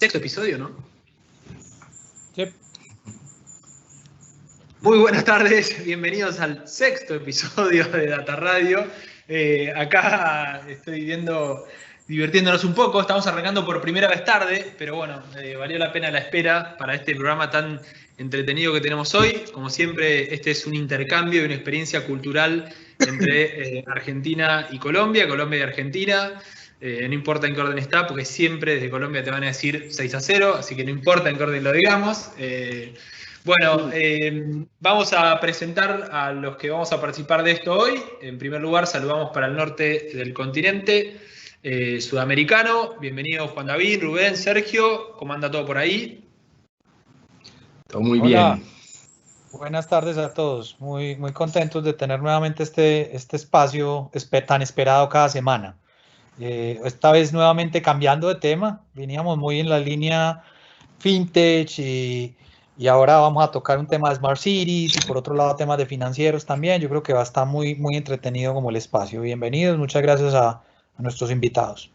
sexto episodio, ¿no? Sí. Muy buenas tardes, bienvenidos al sexto episodio de Data Radio. Acá estoy divirtiéndonos un poco, estamos arrancando por primera vez tarde, pero bueno, valió la pena la espera para este programa tan entretenido que tenemos hoy. Como siempre, este es un intercambio y una experiencia cultural entre Argentina y Colombia, Colombia y Argentina. No importa en qué orden está, porque siempre desde Colombia te van a decir 6-0, así que no importa en qué orden lo digamos. Bueno, vamos a presentar a los que vamos a participar de esto hoy. En primer lugar, saludamos para el norte del continente sudamericano. Bienvenido Juan David, Rubén, Sergio. ¿Cómo anda todo por ahí? Todo muy Hola. bien. Buenas tardes a todos. Muy contentos de tener nuevamente este espacio tan esperado cada semana. Esta vez nuevamente cambiando de tema. Veníamos muy en la línea fintech y ahora vamos a tocar un tema de Smart Cities y por otro lado temas de financieros también. Yo creo que va a estar muy entretenido como el espacio. Bienvenidos, muchas gracias a nuestros invitados.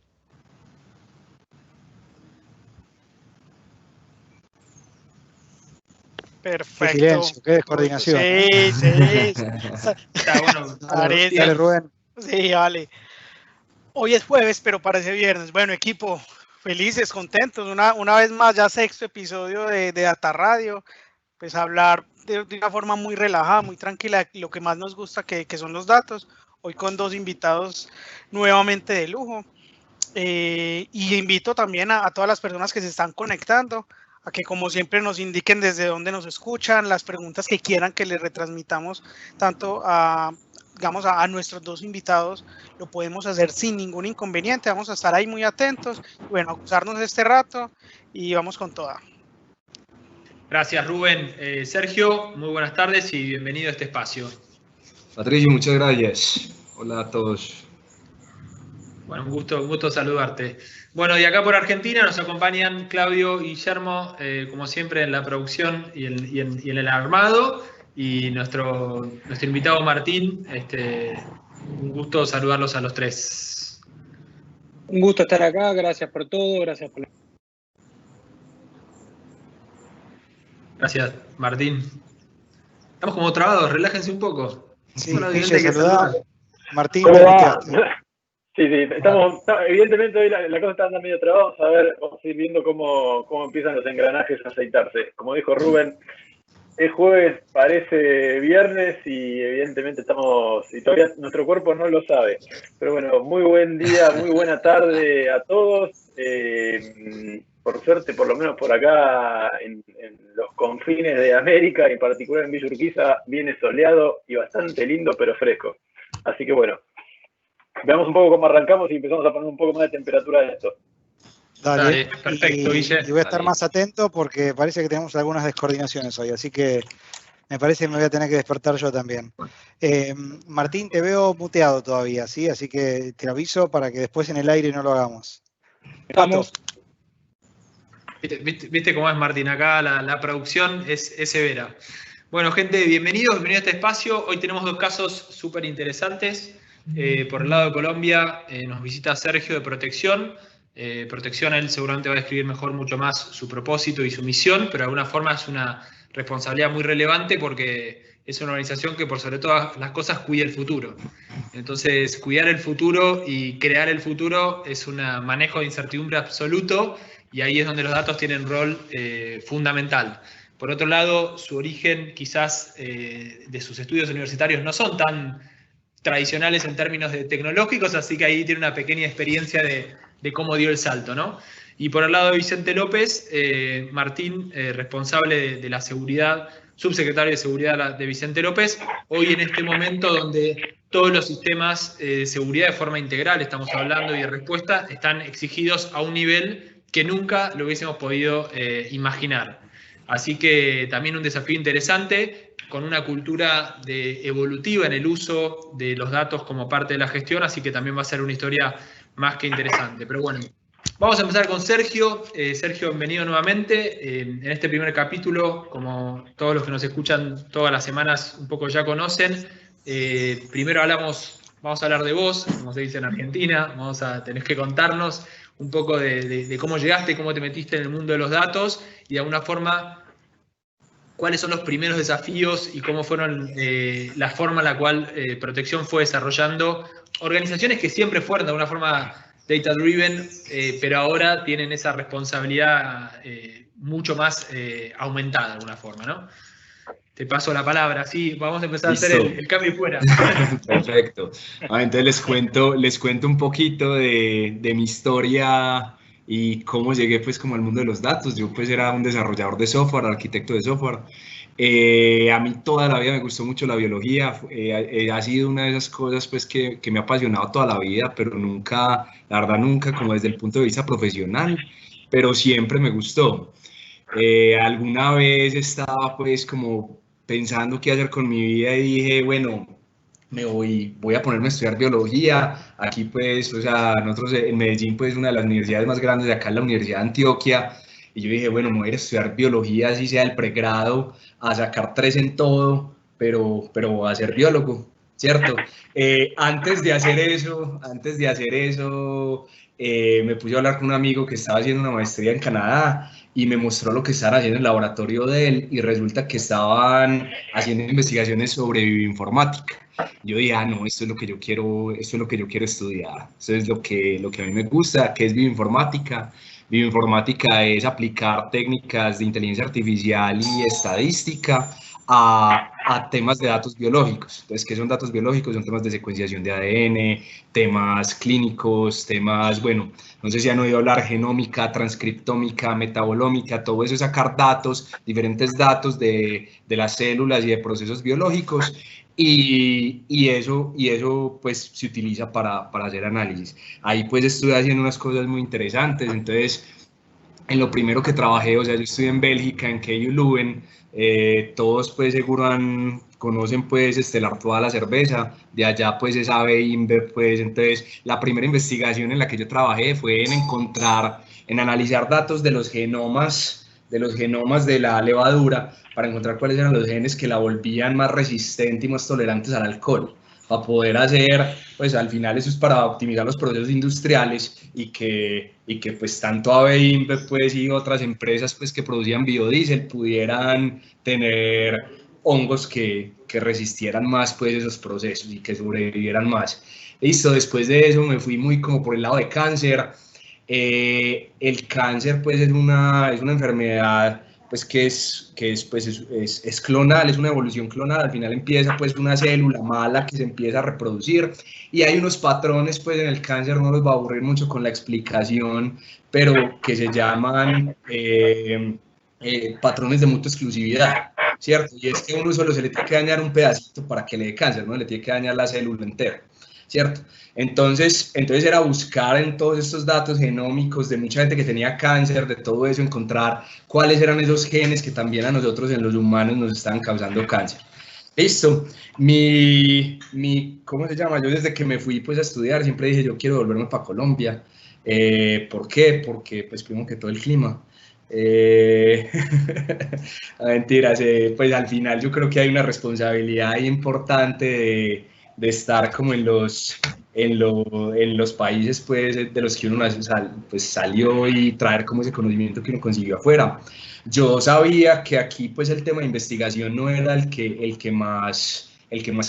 Perfecto. Qué silencio, qué descoordinación. Sí. Está bueno. Dale, Rubén. Sí, vale. Hoy es jueves, pero parece viernes. Bueno, equipo, felices, contentos. Una vez más, ya sexto episodio de Data Radio. Pues hablar de una forma muy relajada, muy tranquila, lo que más nos gusta que son los datos. Hoy con dos invitados nuevamente de lujo. Y invito también a todas las personas que se están conectando a que, como siempre, nos indiquen desde dónde nos escuchan, las preguntas que quieran que les retransmitamos tanto a nuestros dos invitados. Lo podemos hacer sin ningún inconveniente. Vamos a estar ahí muy atentos. Bueno, a gozarnos este rato y vamos con toda. Gracias, Rubén. Sergio, muy buenas tardes y bienvenido a este espacio. Patricio, muchas gracias. Hola a todos. Bueno, un gusto saludarte. Bueno, y acá por Argentina nos acompañan Claudio y Guillermo, como siempre, en la producción y en el armado. Y nuestro invitado Martín, un gusto saludarlos a los tres. Un gusto estar acá, gracias por todo, gracias por... Gracias, Martín. Estamos como trabados, relájense un poco. Sí, Bueno, Guille, saludá. Martín, ¿Cómo te va? muteaste. Sí, evidentemente hoy la cosa está andando medio trabada. Vamos a ver, vamos a ir viendo cómo empiezan los engranajes a aceitarse. Como dijo Rubén, es jueves, parece viernes y evidentemente y todavía nuestro cuerpo no lo sabe. Pero bueno, muy buen día, muy buena tarde a todos. Por suerte, por lo menos por acá en los confines de América, en particular en Villa Urquiza, viene soleado y bastante lindo, pero fresco. Así que bueno, veamos un poco cómo arrancamos y empezamos a poner un poco más de temperatura de esto. Dale, perfecto, Guille. Y voy a estar más atento porque parece que tenemos algunas descoordinaciones hoy, así que me parece que me voy a tener que despertar yo también. Martín, te veo muteado todavía, ¿sí? Así que te aviso para que después en el aire no lo hagamos. Vamos. ¿Viste cómo es, Martín? Acá la producción es severa. Bueno, gente, bienvenidos a este espacio. Hoy tenemos dos casos súper interesantes. Por el lado de Colombia nos visita Sergio de Protección. Protección, él seguramente va a describir mejor mucho más su propósito y su misión, pero de alguna forma es una responsabilidad muy relevante porque es una organización que por sobre todas las cosas cuida el futuro. Entonces, cuidar el futuro y crear el futuro es un manejo de incertidumbre absoluto y ahí es donde los datos tienen un rol fundamental. Por otro lado, su origen quizás de sus estudios universitarios no son tan tradicionales en términos de tecnológicos, así que ahí tiene una pequeña experiencia de cómo dio el salto, ¿no? Y por el lado de Vicente López, Martín, responsable de la seguridad, subsecretario de Seguridad de Vicente López, hoy en este momento donde todos los sistemas de seguridad de forma integral, estamos hablando, y de respuesta, están exigidos a un nivel que nunca lo hubiésemos podido imaginar. Así que también un desafío interesante, con una cultura evolutiva en el uso de los datos como parte de la gestión, así que también va a ser una historia más que interesante. Pero bueno, vamos a empezar con Sergio. Sergio, bienvenido nuevamente. En este primer capítulo, como todos los que nos escuchan todas las semanas un poco ya conocen, primero hablamos vamos a hablar de vos, como se dice en Argentina, tenés que contarnos un poco de cómo llegaste, cómo te metiste en el mundo de los datos y de alguna forma cuáles son los primeros desafíos y cómo fueron la forma en la cual Protección fue desarrollando organizaciones que siempre fueron de alguna forma data driven, pero ahora tienen esa responsabilidad mucho más aumentada de alguna forma, ¿no? Te paso la palabra, sí, vamos a empezar Listo. a hacer el cambio y fuera. Perfecto. Entonces les cuento un poquito de mi historia y cómo llegué pues como al mundo de los datos. Yo pues era un desarrollador de software, arquitecto de software. A mí toda la vida me gustó mucho la biología, ha sido una de esas cosas pues que me ha apasionado toda la vida, pero nunca, la verdad nunca como desde el punto de vista profesional, pero siempre me gustó. Alguna vez estaba pues como pensando qué hacer con mi vida y dije, bueno, voy a ponerme a estudiar biología. Aquí pues, o sea, nosotros en Medellín pues una de las universidades más grandes de acá es la Universidad de Antioquia, y yo dije, bueno, me voy a ir a estudiar biología, así sea el pregrado, a sacar 3 en todo, pero a ser biólogo, ¿cierto? Antes de hacer eso, me puse a hablar con un amigo que estaba haciendo una maestría en Canadá y me mostró lo que estaban haciendo en el laboratorio de él y resulta que estaban haciendo investigaciones sobre bioinformática. Yo dije, no, esto es lo que yo quiero estudiar, esto es lo que a mí me gusta, que es bioinformática. Bioinformática es aplicar técnicas de inteligencia artificial y estadística a temas de datos biológicos. Entonces, ¿qué son datos biológicos? Son temas de secuenciación de ADN, temas clínicos, temas, bueno, no sé si han oído hablar genómica, transcriptómica, metabolómica, todo eso es sacar datos, diferentes datos de las células y de procesos biológicos. Y eso pues se utiliza para hacer análisis. Ahí pues estuve haciendo unas cosas muy interesantes. Entonces, en lo primero que trabajé, o sea, yo estudié en Bélgica, en KU Leuven, todos pues seguro conocen pues Artois la cerveza, de allá pues es AB InBev, pues entonces la primera investigación en la que yo trabajé fue en analizar datos de los genomas de la levadura para encontrar cuáles eran los genes que la volvían más resistente y más tolerantes al alcohol, para poder hacer, pues al final eso es para optimizar los procesos industriales y que pues tanto AB InBev pues y otras empresas pues que producían biodiesel pudieran tener hongos que resistieran más pues esos procesos y que sobrevivieran más. Listo, después de eso me fui muy como por el lado de cáncer. El cáncer pues es una enfermedad pues que es clonal, es una evolución clonal. Al final empieza pues una célula mala que se empieza a reproducir y hay unos patrones pues en el cáncer, no los va a aburrir mucho con la explicación, pero que se llaman patrones de mutua exclusividad, ¿cierto? Y es que a uno solo se le tiene que dañar un pedacito para que le dé cáncer, no le tiene que dañar la célula entera, ¿cierto? Entonces era buscar en todos estos datos genómicos de mucha gente que tenía cáncer, de todo eso, encontrar cuáles eran esos genes que también a nosotros en los humanos nos estaban causando cáncer. Listo. ¿Cómo se llama? Yo desde que me fui pues a estudiar siempre dije yo quiero volverme para Colombia. ¿Por qué? Porque pues primero que todo el clima. Mentiras, pues al final yo creo que hay una responsabilidad importante de estar como en los países pues, de los que uno pues, salió y traer como ese conocimiento que uno consiguió afuera. Yo sabía que aquí pues el tema de investigación no era el que más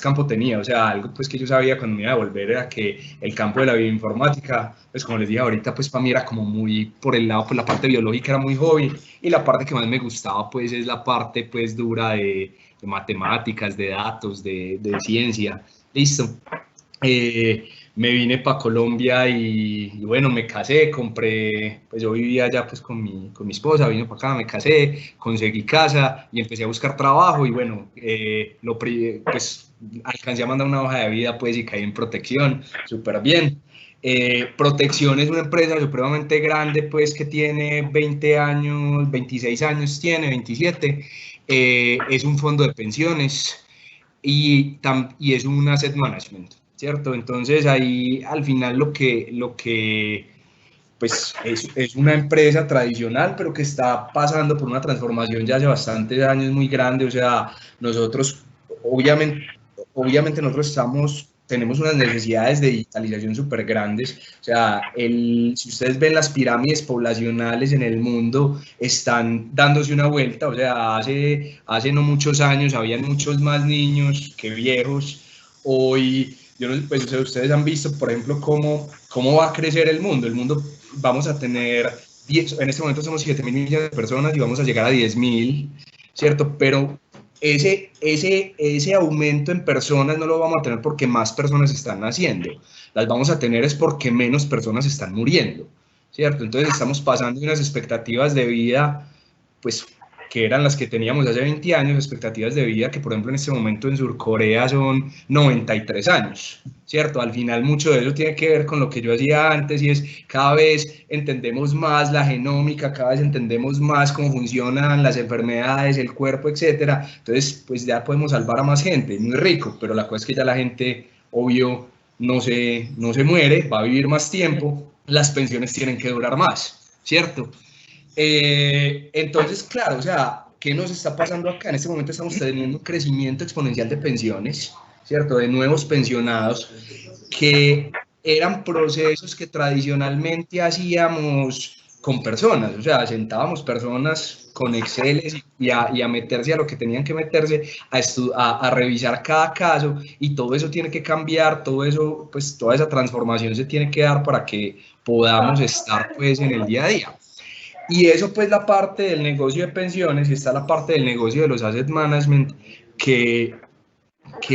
campo tenía, o sea, algo pues que yo sabía cuando me iba a volver era que el campo de la bioinformática, pues como les dije ahorita, pues para mí era como muy por el lado, pues la parte biológica era muy hobby y la parte que más me gustaba pues es la parte pues dura de matemáticas, de datos, de ciencia. Listo. Me vine para Colombia y bueno, me casé, compré, pues yo vivía allá pues con mi esposa, vine para acá, me casé, conseguí casa y empecé a buscar trabajo y bueno, pues alcancé a mandar una hoja de vida pues y caí en Protección, súper bien. Protección es una empresa supremamente grande pues que tiene 20 años, 26 años tiene, 27, es un fondo de pensiones y es un asset management, ¿cierto? Entonces ahí al final lo que pues es una empresa tradicional, pero que está pasando por una transformación ya hace bastantes años muy grande. O sea, nosotros, obviamente nosotros estamos tenemos unas necesidades de digitalización súper grandes. O sea, si ustedes ven las pirámides poblacionales en el mundo, están dándose una vuelta. O sea, hace no muchos años habían muchos más niños que viejos. Hoy, pues, o sea, ustedes han visto, por ejemplo, cómo va a crecer el mundo. El mundo, vamos a tener, en este momento somos 7.000 millones de personas y vamos a llegar a 10.000, ¿cierto? Pero ese aumento en personas no lo vamos a tener porque más personas están naciendo, las vamos a tener es porque menos personas están muriendo, ¿cierto? Entonces estamos pasando de unas expectativas de vida, pues, que eran las que teníamos hace 20 años, expectativas de vida que, por ejemplo, en este momento en Surcorea son 93 años, ¿cierto? Al final mucho de eso tiene que ver con lo que yo hacía antes, y es cada vez entendemos más la genómica, cada vez entendemos más cómo funcionan las enfermedades, el cuerpo, etcétera. Entonces, pues ya podemos salvar a más gente, muy rico, pero la cosa es que ya la gente, obvio, no se muere, va a vivir más tiempo, las pensiones tienen que durar más, ¿cierto? Entonces, claro, o sea, ¿qué nos está pasando acá? En este momento estamos teniendo un crecimiento exponencial de pensiones, ¿cierto? De nuevos pensionados, que eran procesos que tradicionalmente hacíamos con personas, o sea, sentábamos personas con Excel y a meterse a lo que tenían que meterse, a revisar cada caso, y todo eso tiene que cambiar, todo eso, pues toda esa transformación se tiene que dar para que podamos estar, pues, en el día a día. Y eso, pues, la parte del negocio de pensiones, y está la parte del negocio de los asset management, que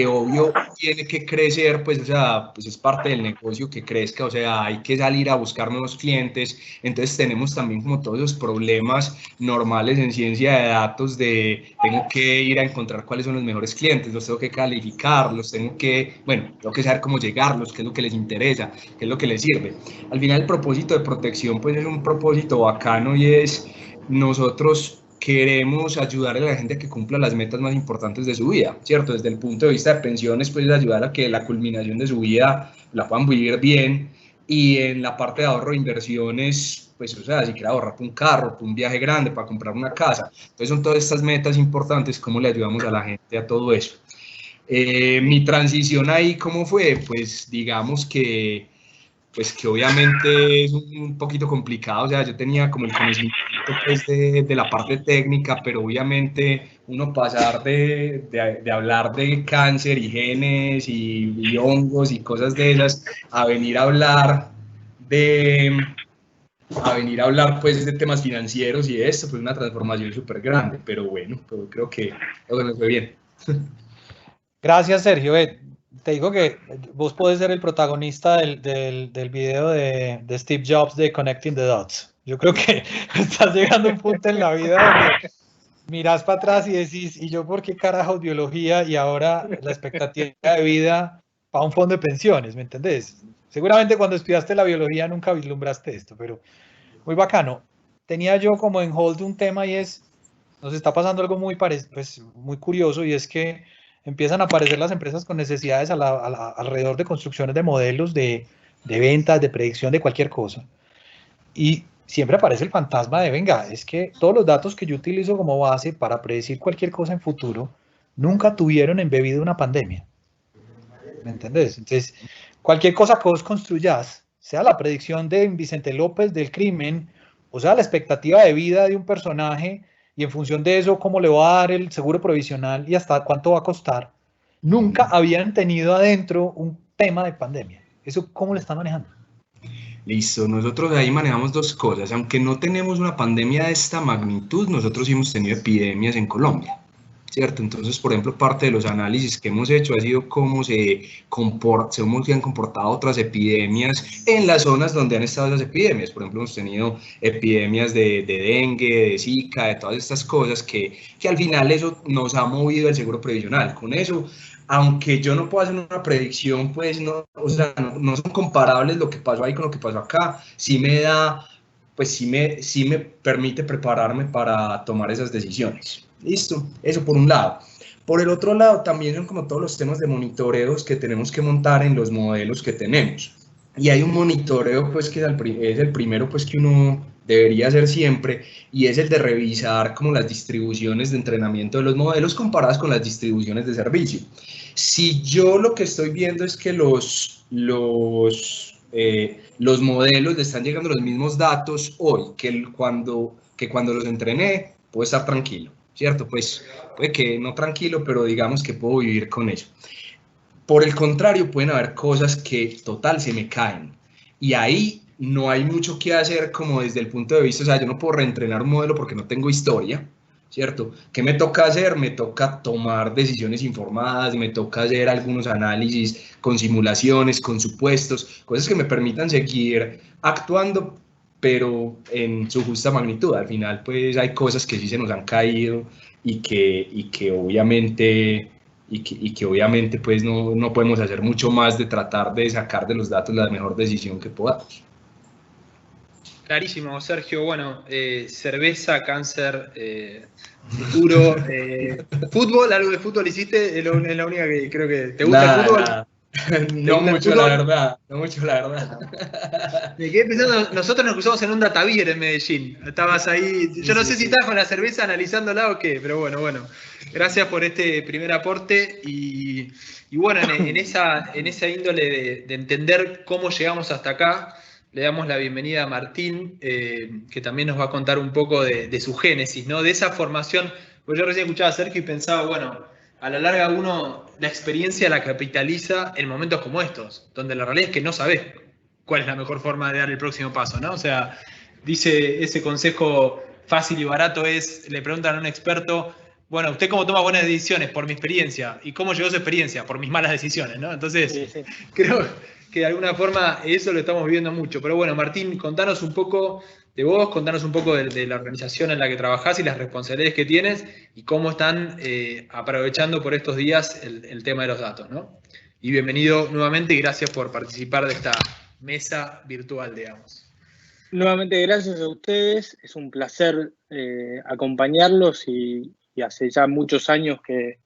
obvio tiene que crecer, pues, o sea, pues es parte del negocio que crezca, o sea, hay que salir a buscar nuevos clientes. Entonces tenemos también como todos esos problemas normales en ciencia de datos de tengo que ir a encontrar cuáles son los mejores clientes, los tengo que calificar, tengo que saber cómo llegarlos, qué es lo que les interesa, qué es lo que les sirve. Al final el propósito de protección, pues, es un propósito bacano, y es nosotros queremos ayudar a la gente a que cumpla las metas más importantes de su vida, ¿cierto? Desde el punto de vista de pensiones, pues ayudar a que la culminación de su vida la puedan vivir bien, y en la parte de ahorro e inversiones, pues, o sea, si quiere ahorrar para un carro, para un viaje grande, para comprar una casa. Entonces son todas estas metas importantes, ¿cómo le ayudamos a la gente a todo eso? Mi transición ahí, ¿cómo fue? Pues digamos que obviamente es un poquito complicado. O sea, yo tenía como el conocimiento, pues, de la parte técnica, pero obviamente uno pasar de hablar de cáncer y genes y hongos y cosas de esas, a venir a hablar pues de temas financieros y esto, fue una transformación súper grande, pero bueno, pues creo que me fue bien. Gracias, Sergio. Te digo que vos podés ser el protagonista del video de Steve Jobs de Connecting the Dots. Yo creo que estás llegando a un punto en la vida donde mirás para atrás y decís, ¿y yo por qué carajos biología y ahora la expectativa de vida para un fondo de pensiones? ¿Me entendés? Seguramente cuando estudiaste la biología nunca vislumbraste esto, pero muy bacano. Tenía yo como en hold un tema, y es, nos está pasando algo muy curioso, y es que empiezan a aparecer las empresas con necesidades alrededor de construcciones de modelos de ventas, de predicción de cualquier cosa. Y siempre aparece el fantasma de, venga, es que todos los datos que yo utilizo como base para predecir cualquier cosa en futuro nunca tuvieron embebido una pandemia. ¿Me entendés? Entonces, cualquier cosa que vos construyas, sea la predicción de Vicente López del crimen, o sea la expectativa de vida de un personaje, y en función de eso, cómo le va a dar el seguro provisional y hasta cuánto va a costar, nunca habían tenido adentro un tema de pandemia. ¿Eso cómo lo están manejando? Listo, nosotros ahí manejamos dos cosas. Aunque no tenemos una pandemia de esta magnitud, nosotros sí hemos tenido epidemias en Colombia, ¿cierto? Entonces, por ejemplo, parte de los análisis que hemos hecho ha sido cómo se han comportado otras epidemias en las zonas donde han estado esas epidemias. Por ejemplo, hemos tenido epidemias de dengue, de Zika, de todas estas cosas que al final eso nos ha movido el seguro previsional. Con eso, aunque yo no puedo hacer una predicción, pues no, o sea, no son comparables lo que pasó ahí con lo que pasó acá, sí me permite prepararme para tomar esas decisiones. Listo, eso por un lado. Por el otro lado, también son como todos los temas de monitoreos que tenemos que montar en los modelos que tenemos. Y hay un monitoreo, pues, que es el primero, pues, que uno debería hacer siempre, y es el de revisar como las distribuciones de entrenamiento de los modelos comparadas con las distribuciones de servicio. Si yo lo que estoy viendo es que los modelos le están llegando los mismos datos hoy que cuando los entrené, puedo estar tranquilo, ¿cierto? Pues puede que no tranquilo, pero digamos que puedo vivir con eso. Por el contrario, pueden haber cosas que total se me caen y ahí no hay mucho que hacer como desde el punto de vista, o sea, yo no puedo reentrenar un modelo porque no tengo historia, ¿cierto? ¿Qué me toca hacer? Me toca tomar decisiones informadas, me toca hacer algunos análisis con simulaciones, con supuestos, cosas que me permitan seguir actuando, pero en su justa magnitud. Al final, pues hay cosas que sí se nos han caído y que obviamente pues no podemos hacer mucho más de tratar de sacar de los datos la mejor decisión que podamos. Clarísimo, Sergio. Bueno, cerveza, cáncer, futuro, fútbol, algo de fútbol hiciste, es la única que creo que te gusta el fútbol. Nada. No mucho, la verdad. No mucho, la verdad. Me quedé pensando, nosotros nos cruzamos en un data beer en Medellín. Estabas ahí, yo no sé si estabas con la cerveza analizándola o qué, pero bueno. Gracias por este primer aporte y bueno, en esa índole de entender cómo llegamos hasta acá, le damos la bienvenida a Martín, que también nos va a contar un poco de su génesis, ¿no? De esa formación, porque yo recién escuchaba a Sergio y pensaba, bueno, a la larga uno la experiencia la capitaliza en momentos como estos, donde la realidad es que no sabés cuál es la mejor forma de dar el próximo paso, ¿no? O sea, dice ese consejo fácil y barato es, le preguntan a un experto, bueno, ¿usted cómo toma buenas decisiones? Por mi experiencia. ¿Y cómo llegó su experiencia? Por mis malas decisiones, ¿no? Entonces, sí. Creo que de alguna forma eso lo estamos viviendo mucho. Pero bueno, Martín, contanos un poco de vos, contanos un poco de la organización en la que trabajás y las responsabilidades que tienes y cómo están aprovechando por estos días el tema de los datos, ¿no? Y bienvenido nuevamente y gracias por participar de esta mesa virtual, digamos. Nuevamente gracias a ustedes, es un placer acompañarlos y hace ya muchos años que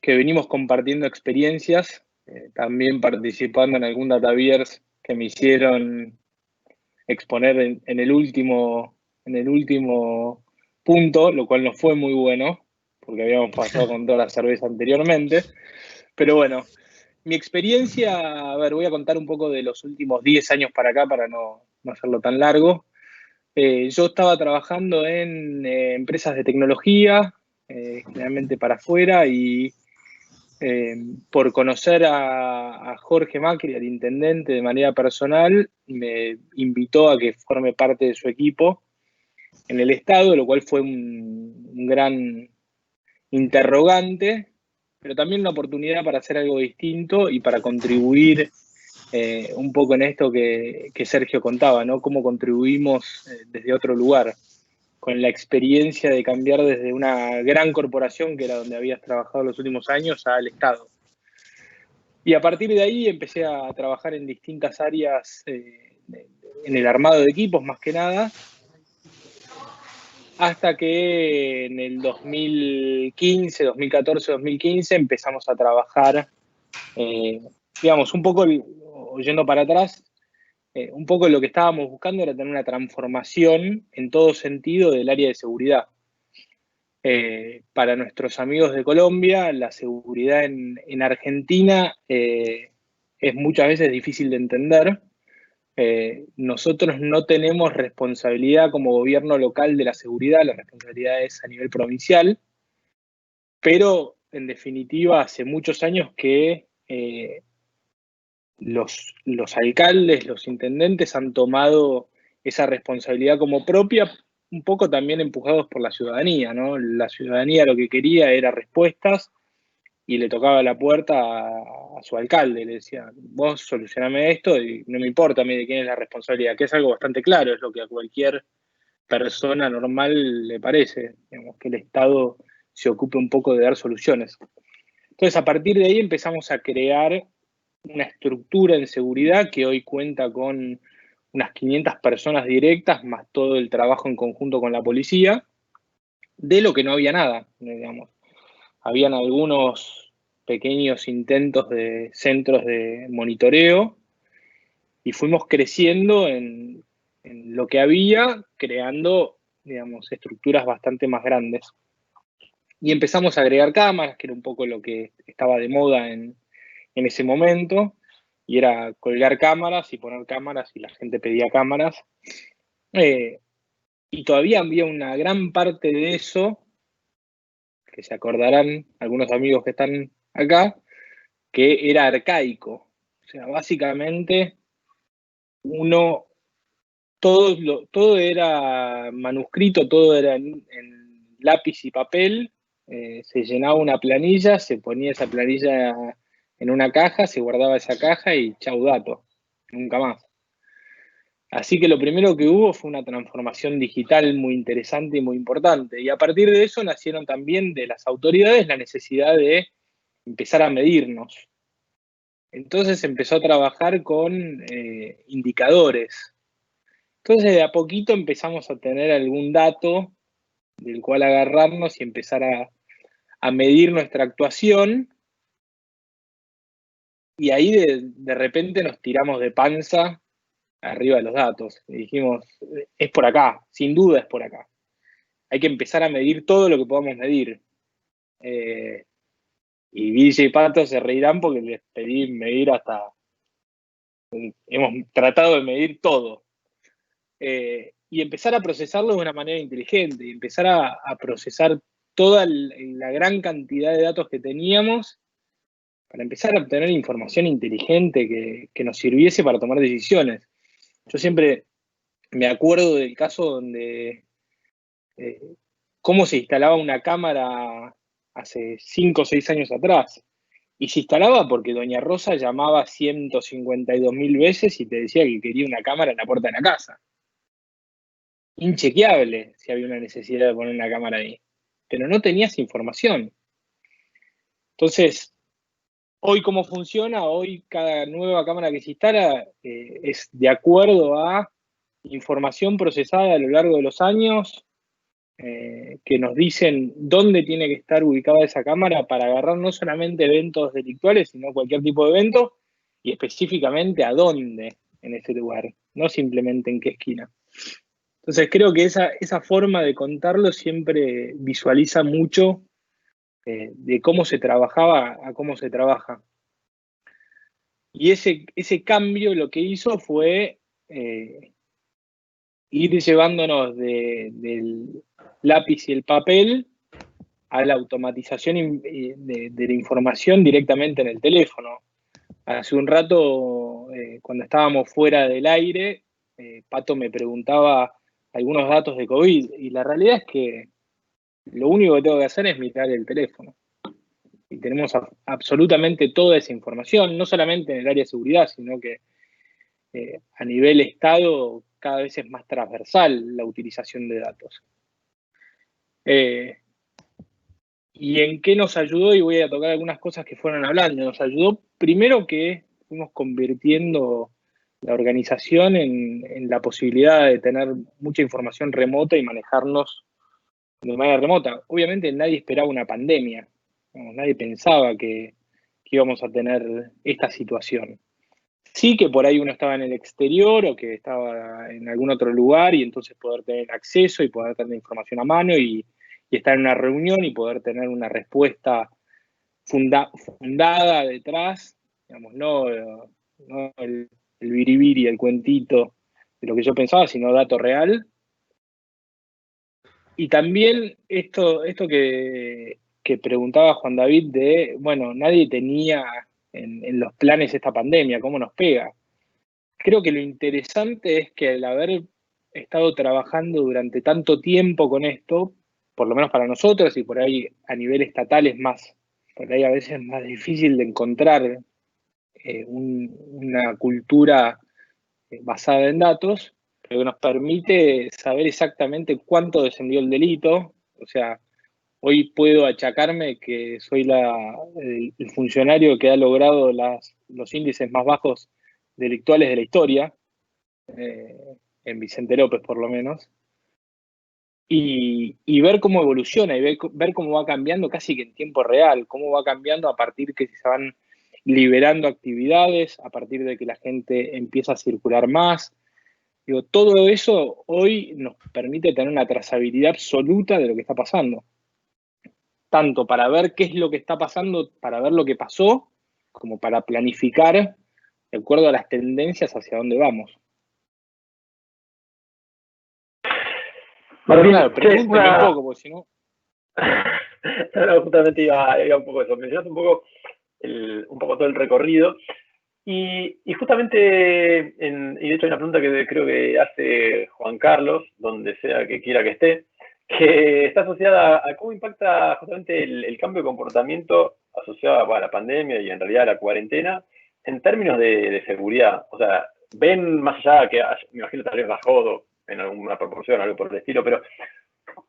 venimos compartiendo experiencias, también participando en algún Data Beers que me hicieron exponer en el último punto, lo cual no fue muy bueno, porque habíamos pasado con toda la cerveza anteriormente. Pero bueno, mi experiencia, a ver, voy a contar un poco de los últimos 10 años para acá, para no hacerlo tan largo. Yo estaba trabajando en empresas de tecnología, generalmente para afuera, y por conocer a Jorge Macri, al intendente, de manera personal, me invitó a que forme parte de su equipo en el Estado, lo cual fue un gran interrogante, pero también una oportunidad para hacer algo distinto y para contribuir un poco en esto que Sergio contaba, ¿no? Cómo contribuimos desde otro lugar, con la experiencia de cambiar desde una gran corporación, que era donde habías trabajado los últimos años, al Estado. Y a partir de ahí empecé a trabajar en distintas áreas, en el armado de equipos más que nada, hasta que en el 2015, 2014, 2015 empezamos a trabajar, digamos, un poco, yendo para atrás, un poco lo que estábamos buscando era tener una transformación en todo sentido del área de seguridad. Para nuestros amigos de Colombia, la seguridad en Argentina es muchas veces difícil de entender. Nosotros no tenemos responsabilidad como gobierno local de la seguridad, la responsabilidad es a nivel provincial, pero en definitiva hace muchos años que los alcaldes, los intendentes han tomado esa responsabilidad como propia, un poco también empujados por la ciudadanía, ¿no? La ciudadanía lo que quería era respuestas y le tocaba la puerta a su alcalde, le decía, vos solucioname esto y no me importa a mí de quién es la responsabilidad, que es algo bastante claro, es lo que a cualquier persona normal le parece, digamos, que el Estado se ocupe un poco de dar soluciones. Entonces, a partir de ahí empezamos a crear una estructura en seguridad que hoy cuenta con unas 500 personas directas, más todo el trabajo en conjunto con la policía, de lo que no había nada, digamos. Habían algunos pequeños intentos de centros de monitoreo y fuimos creciendo en lo que había, creando, digamos, estructuras bastante más grandes. Y empezamos a agregar cámaras, que era un poco lo que estaba de moda en ese momento, y era colgar cámaras y poner cámaras, y la gente pedía cámaras. Y todavía había una gran parte de eso, que se acordarán algunos amigos que están acá, que era arcaico. O sea, básicamente todo era manuscrito, todo era en lápiz y papel, se llenaba una planilla, se ponía esa planilla en una caja, se guardaba esa caja y chau dato, nunca más. Así que lo primero que hubo fue una transformación digital muy interesante y muy importante. Y a partir de eso nacieron también de las autoridades la necesidad de empezar a medirnos. Entonces empezó a trabajar con indicadores. Entonces de a poquito empezamos a tener algún dato del cual agarrarnos y empezar a medir nuestra actuación. Y ahí de repente nos tiramos de panza arriba de los datos. Y dijimos, es por acá, sin duda es por acá. Hay que empezar a medir todo lo que podamos medir. Y Villa y Pato se reirán porque les pedí medir hasta... Hemos tratado de medir todo. Y empezar a procesarlo de una manera inteligente, y empezar a procesar toda la gran cantidad de datos que teníamos para empezar a obtener información inteligente que nos sirviese para tomar decisiones. Yo siempre me acuerdo del caso donde cómo se instalaba una cámara hace 5 o 6 años atrás. Y se instalaba porque doña Rosa llamaba 152.000 veces y te decía que quería una cámara en la puerta de la casa. Inchequeable si había una necesidad de poner una cámara ahí. Pero no tenías información. Entonces, hoy cómo funciona, hoy cada nueva cámara que se instala es de acuerdo a información procesada a lo largo de los años, que nos dicen dónde tiene que estar ubicada esa cámara para agarrar no solamente eventos delictuales, sino cualquier tipo de evento, y específicamente a dónde en ese lugar, no simplemente en qué esquina. Entonces creo que esa forma de contarlo siempre visualiza mucho de cómo se trabajaba a cómo se trabaja. Y ese cambio lo que hizo fue ir llevándonos del lápiz y el papel a la automatización de la información directamente en el teléfono. Hace un rato, cuando estábamos fuera del aire, Pato me preguntaba algunos datos de COVID, y la realidad es que lo único que tengo que hacer es mirar el teléfono. Y tenemos absolutamente toda esa información, no solamente en el área de seguridad, sino que a nivel Estado cada vez es más transversal la utilización de datos. ¿Y en qué nos ayudó? Y voy a tocar algunas cosas que fueron hablando. Nos ayudó primero que fuimos convirtiendo la organización en la posibilidad de tener mucha información remota y manejarnos de manera remota. Obviamente nadie esperaba una pandemia, nadie pensaba que íbamos a tener esta situación. Sí que por ahí uno estaba en el exterior o que estaba en algún otro lugar, y entonces poder tener acceso y poder tener información a mano y estar en una reunión y poder tener una respuesta fundada detrás, digamos, no el biribiri, el cuentito de lo que yo pensaba, sino dato real. Y también esto que preguntaba Juan David de, bueno, nadie tenía en los planes esta pandemia, ¿cómo nos pega? Creo que lo interesante es que al haber estado trabajando durante tanto tiempo con esto, por lo menos para nosotros, y por ahí a nivel estatal es más, por ahí a veces es más difícil de encontrar una cultura basada en datos, pero que nos permite saber exactamente cuánto descendió el delito. O sea, hoy puedo achacarme que soy el funcionario que ha logrado los índices más bajos delictuales de la historia, en Vicente López por lo menos, y ver cómo evoluciona y ver cómo va cambiando casi que en tiempo real, cómo va cambiando a partir que se van liberando actividades, a partir de que la gente empieza a circular más. Digo, todo eso hoy nos permite tener una trazabilidad absoluta de lo que está pasando. tanto para ver qué es lo que está pasando, para ver lo que pasó, como para planificar de acuerdo a las tendencias hacia dónde vamos. Martín, Claro, pregúnteme un poco, porque si no... No, justamente iba un poco eso. Mencionaste un poco todo el recorrido. Y justamente, y de hecho hay una pregunta que creo que hace Juan Carlos, donde sea que quiera que esté, que está asociada a cómo impacta justamente el cambio de comportamiento asociado a la pandemia y en realidad a la cuarentena en términos de seguridad. O sea, ven más allá que me imagino tal vez bajó en alguna proporción, algo por el estilo, pero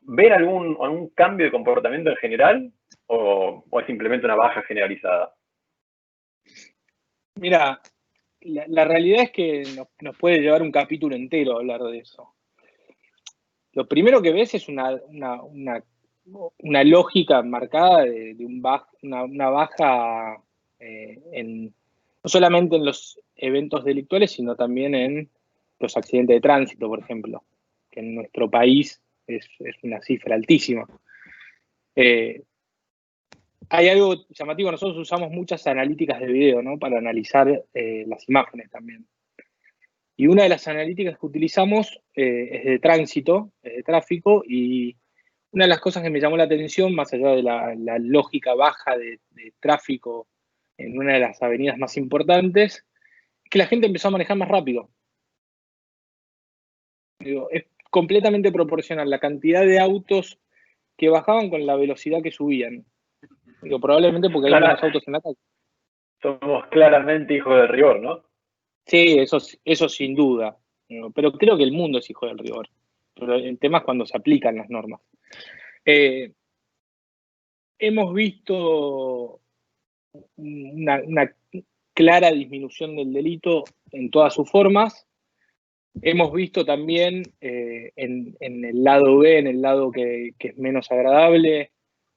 ¿ven algún cambio de comportamiento en general o es simplemente una baja generalizada? Mira, la realidad es que nos puede llevar un capítulo entero hablar de eso. Lo primero que ves es una lógica marcada de una baja no solamente en los eventos delictuales, sino también en los accidentes de tránsito, por ejemplo, que en nuestro país es una cifra altísima. Hay algo llamativo, nosotros usamos muchas analíticas de video, ¿no? Para analizar las imágenes también. Y una de las analíticas que utilizamos es de tránsito, es de tráfico, y una de las cosas que me llamó la atención, más allá de la lógica baja de tráfico en una de las avenidas más importantes, es que la gente empezó a manejar más rápido. Digo, es completamente proporcional la cantidad de autos que bajaban con la velocidad que subían. Digo, probablemente porque hay menos autos en la calle. Somos claramente hijos del rigor, ¿no? Sí, eso sin duda. Pero creo que el mundo es hijo del rigor. Pero el tema es cuando se aplican las normas. Hemos visto una clara disminución del delito en todas sus formas. Hemos visto también en el lado B, en el lado que es menos agradable,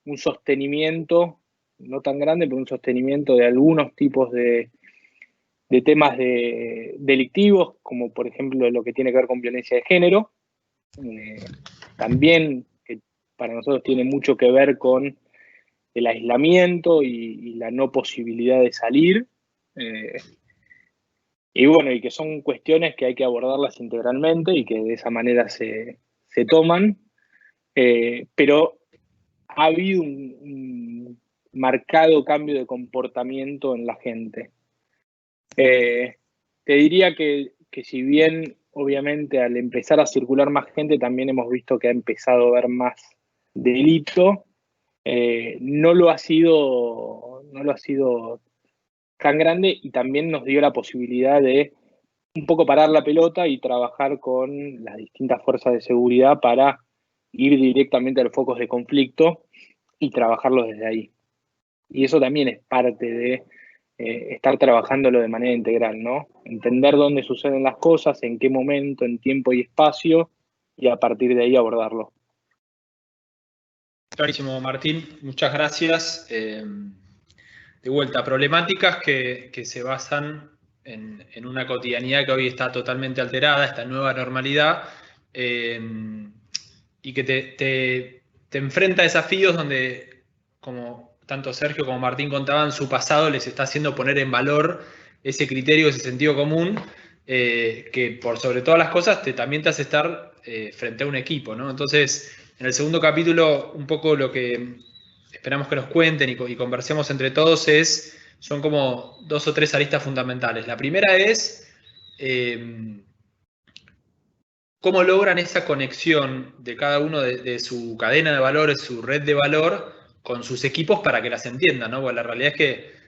un sostenimiento, no tan grande, pero un sostenimiento de algunos tipos de temas delictivos, como por ejemplo lo que tiene que ver con violencia de género. También, que para nosotros tiene mucho que ver con el aislamiento y la no posibilidad de salir. Y bueno, y que son cuestiones que hay que abordarlas integralmente y que de esa manera se toman. Pero ha habido un marcado cambio de comportamiento en la gente. Te diría que si bien, obviamente, al empezar a circular más gente, también hemos visto que ha empezado a haber más delito, no lo ha sido tan grande, y también nos dio la posibilidad de un poco parar la pelota y trabajar con las distintas fuerzas de seguridad para ir directamente a los focos de conflicto y trabajarlos desde ahí. Y eso también es parte de estar trabajándolo de manera integral, ¿no? Entender dónde suceden las cosas, en qué momento, en tiempo y espacio, y a partir de ahí abordarlo. Clarísimo, Martín. Muchas gracias. De vuelta, problemáticas que se basan en una cotidianidad que hoy está totalmente alterada, esta nueva normalidad, y que te enfrenta a desafíos donde, como tanto Sergio como Martín contaban, su pasado les está haciendo poner en valor ese criterio, ese sentido común, que por sobre todas las cosas también te hace estar frente a un equipo, ¿no? Entonces, en el segundo capítulo, un poco lo que esperamos que nos cuenten y conversemos entre todos son como 2 o 3 aristas fundamentales. La primera es cómo logran esa conexión de cada uno de su cadena de valores, su red de valor, con sus equipos para que las entiendan, ¿no? Porque la realidad es que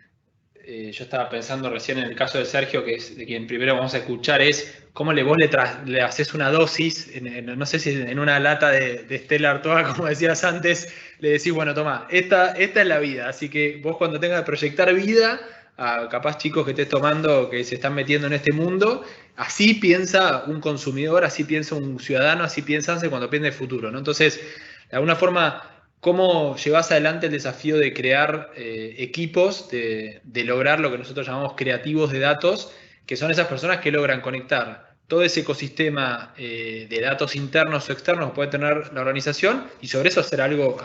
yo estaba pensando recién en el caso de Sergio, que es de quien primero vamos a escuchar, es cómo vos le haces una dosis, no sé si en una lata de Stella Artois, como decías antes, le decís, bueno, toma, esta es la vida, así que vos cuando tengas que proyectar vida a capaz chicos que estés tomando, que se están metiendo en este mundo, así piensa un consumidor, así piensa un ciudadano, así piensan cuando piensa el futuro, ¿no? Entonces, de alguna forma, ¿cómo llevas adelante el desafío de crear equipos, de lograr lo que nosotros llamamos creativos de datos, que son esas personas que logran conectar todo ese ecosistema de datos internos o externos que puede tener la organización y sobre eso hacer algo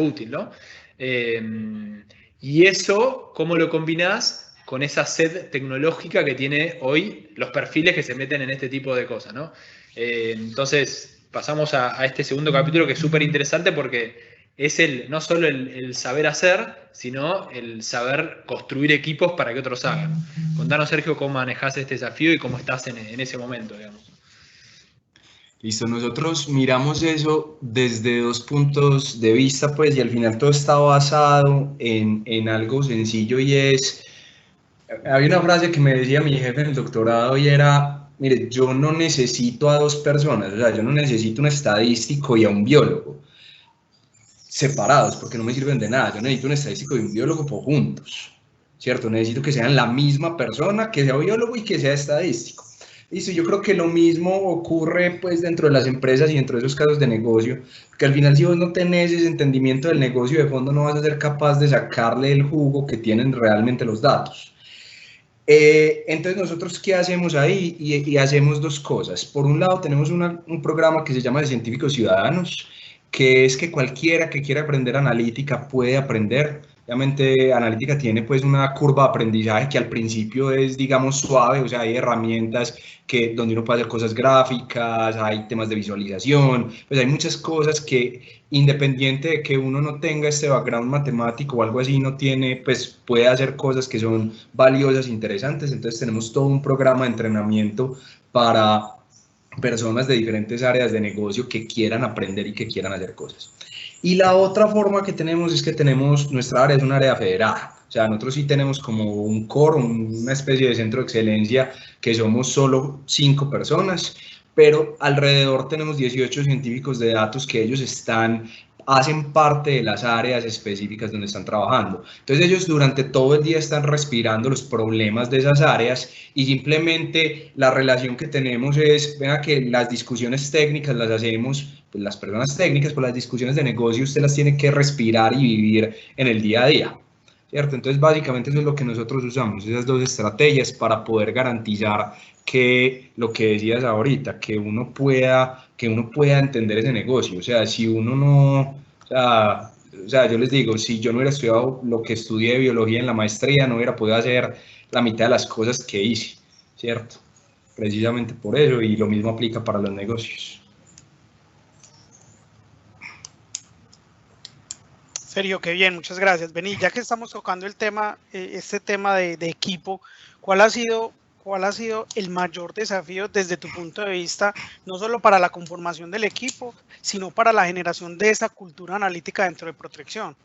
útil, ¿no? Y eso, ¿cómo lo combinás con esa sed tecnológica que tiene hoy los perfiles que se meten en este tipo de cosas, ¿no? Entonces, pasamos a este segundo capítulo que es súper interesante porque es no solo el saber hacer, sino el saber construir equipos para que otros hagan. Contanos, Sergio, cómo manejás este desafío y cómo estás en ese momento, digamos. Listo, nosotros miramos eso desde dos puntos de vista, pues, y al final todo está basado en algo sencillo y es, había una frase que me decía mi jefe en el doctorado y era, mire, yo no necesito a dos personas, o sea, yo no necesito un estadístico y a un biólogo separados, porque no me sirven de nada, yo necesito un estadístico y un biólogo juntos, ¿cierto? Necesito que sean la misma persona, que sea biólogo y que sea estadístico. Listo, yo creo que lo mismo ocurre pues dentro de las empresas y dentro de esos casos de negocio, que al final si vos no tenés ese entendimiento del negocio de fondo no vas a ser capaz de sacarle el jugo que tienen realmente los datos. Entonces nosotros ¿qué hacemos ahí? Y hacemos dos cosas. Por un lado tenemos un programa que se llama de Científicos Ciudadanos, que es que cualquiera que quiera aprender analítica puede aprender. Obviamente analítica tiene pues una curva de aprendizaje que al principio es, digamos, suave, o sea, hay herramientas donde uno puede hacer cosas gráficas, hay temas de visualización, pues hay muchas cosas que independiente de que uno no tenga este background matemático o algo así, no tiene, pues puede hacer cosas que son valiosas, interesantes. Entonces tenemos todo un programa de entrenamiento para personas de diferentes áreas de negocio que quieran aprender y que quieran hacer cosas. Y la otra forma que tenemos es que nuestra área es un área federada. O sea, nosotros sí tenemos como un core, una especie de centro de excelencia que somos solo 5 personas, pero alrededor tenemos 18 científicos de datos que ellos hacen parte de las áreas específicas donde están trabajando. Entonces ellos durante todo el día están respirando los problemas de esas áreas y simplemente la relación que tenemos es, venga, que las discusiones técnicas las hacemos pues las personas técnicas, pues las discusiones de negocio usted las tiene que respirar y vivir en el día a día, ¿cierto? Entonces básicamente eso es lo que nosotros usamos, esas dos estrategias para poder garantizar que lo que decías ahorita, que uno pueda entender ese negocio. O sea, si uno no, o sea, yo les digo, si yo no hubiera estudiado lo que estudié de biología en la maestría, no hubiera podido hacer la mitad de las cosas que hice, ¿cierto? Precisamente por eso, y lo mismo aplica para los negocios. Sergio, qué bien, muchas gracias. Vení, ya que estamos tocando el tema, este tema de equipo, ¿cuál ha sido el mayor desafío desde tu punto de vista, no solo para la conformación del equipo, sino para la generación de esa cultura analítica dentro de Protracción?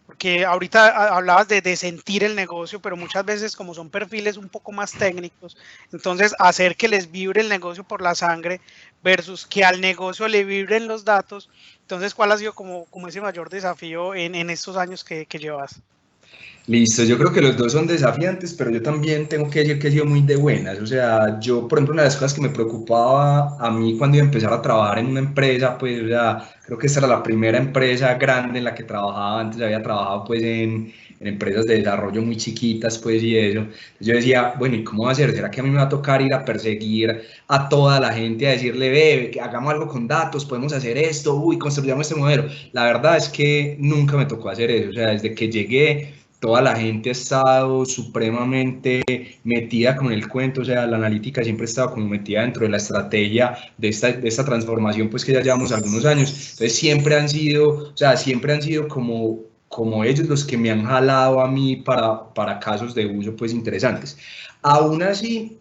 Porque ahorita hablabas de sentir el negocio, pero muchas veces como son perfiles un poco más técnicos, entonces hacer que les vibre el negocio por la sangre versus que al negocio le vibren los datos. Entonces, ¿cuál ha sido como ese mayor desafío en estos años que llevas? Listo, yo creo que los dos son desafiantes, pero yo también tengo que decir que he sido muy de buenas. O sea, yo, por ejemplo, una de las cosas que me preocupaba a mí cuando iba a empezar a trabajar en una empresa, pues, o sea, creo que esta era la primera empresa grande en la que trabajaba. Antes había trabajado, pues, en empresas de desarrollo muy chiquitas, pues, y eso. Entonces yo decía, bueno, ¿y cómo va a ser? ¿Será que a mí me va a tocar ir a perseguir a toda la gente, a decirle, ve, que hagamos algo con datos, podemos hacer esto, uy, construyamos este modelo? La verdad es que nunca me tocó hacer eso. O sea, desde que llegué, toda la gente ha estado supremamente metida con el cuento. O sea, la analítica siempre ha estado como metida dentro de la estrategia de esta transformación, pues que ya llevamos algunos años. Entonces siempre han sido como ellos los que me han jalado a mí para casos de uso pues interesantes. Aún así,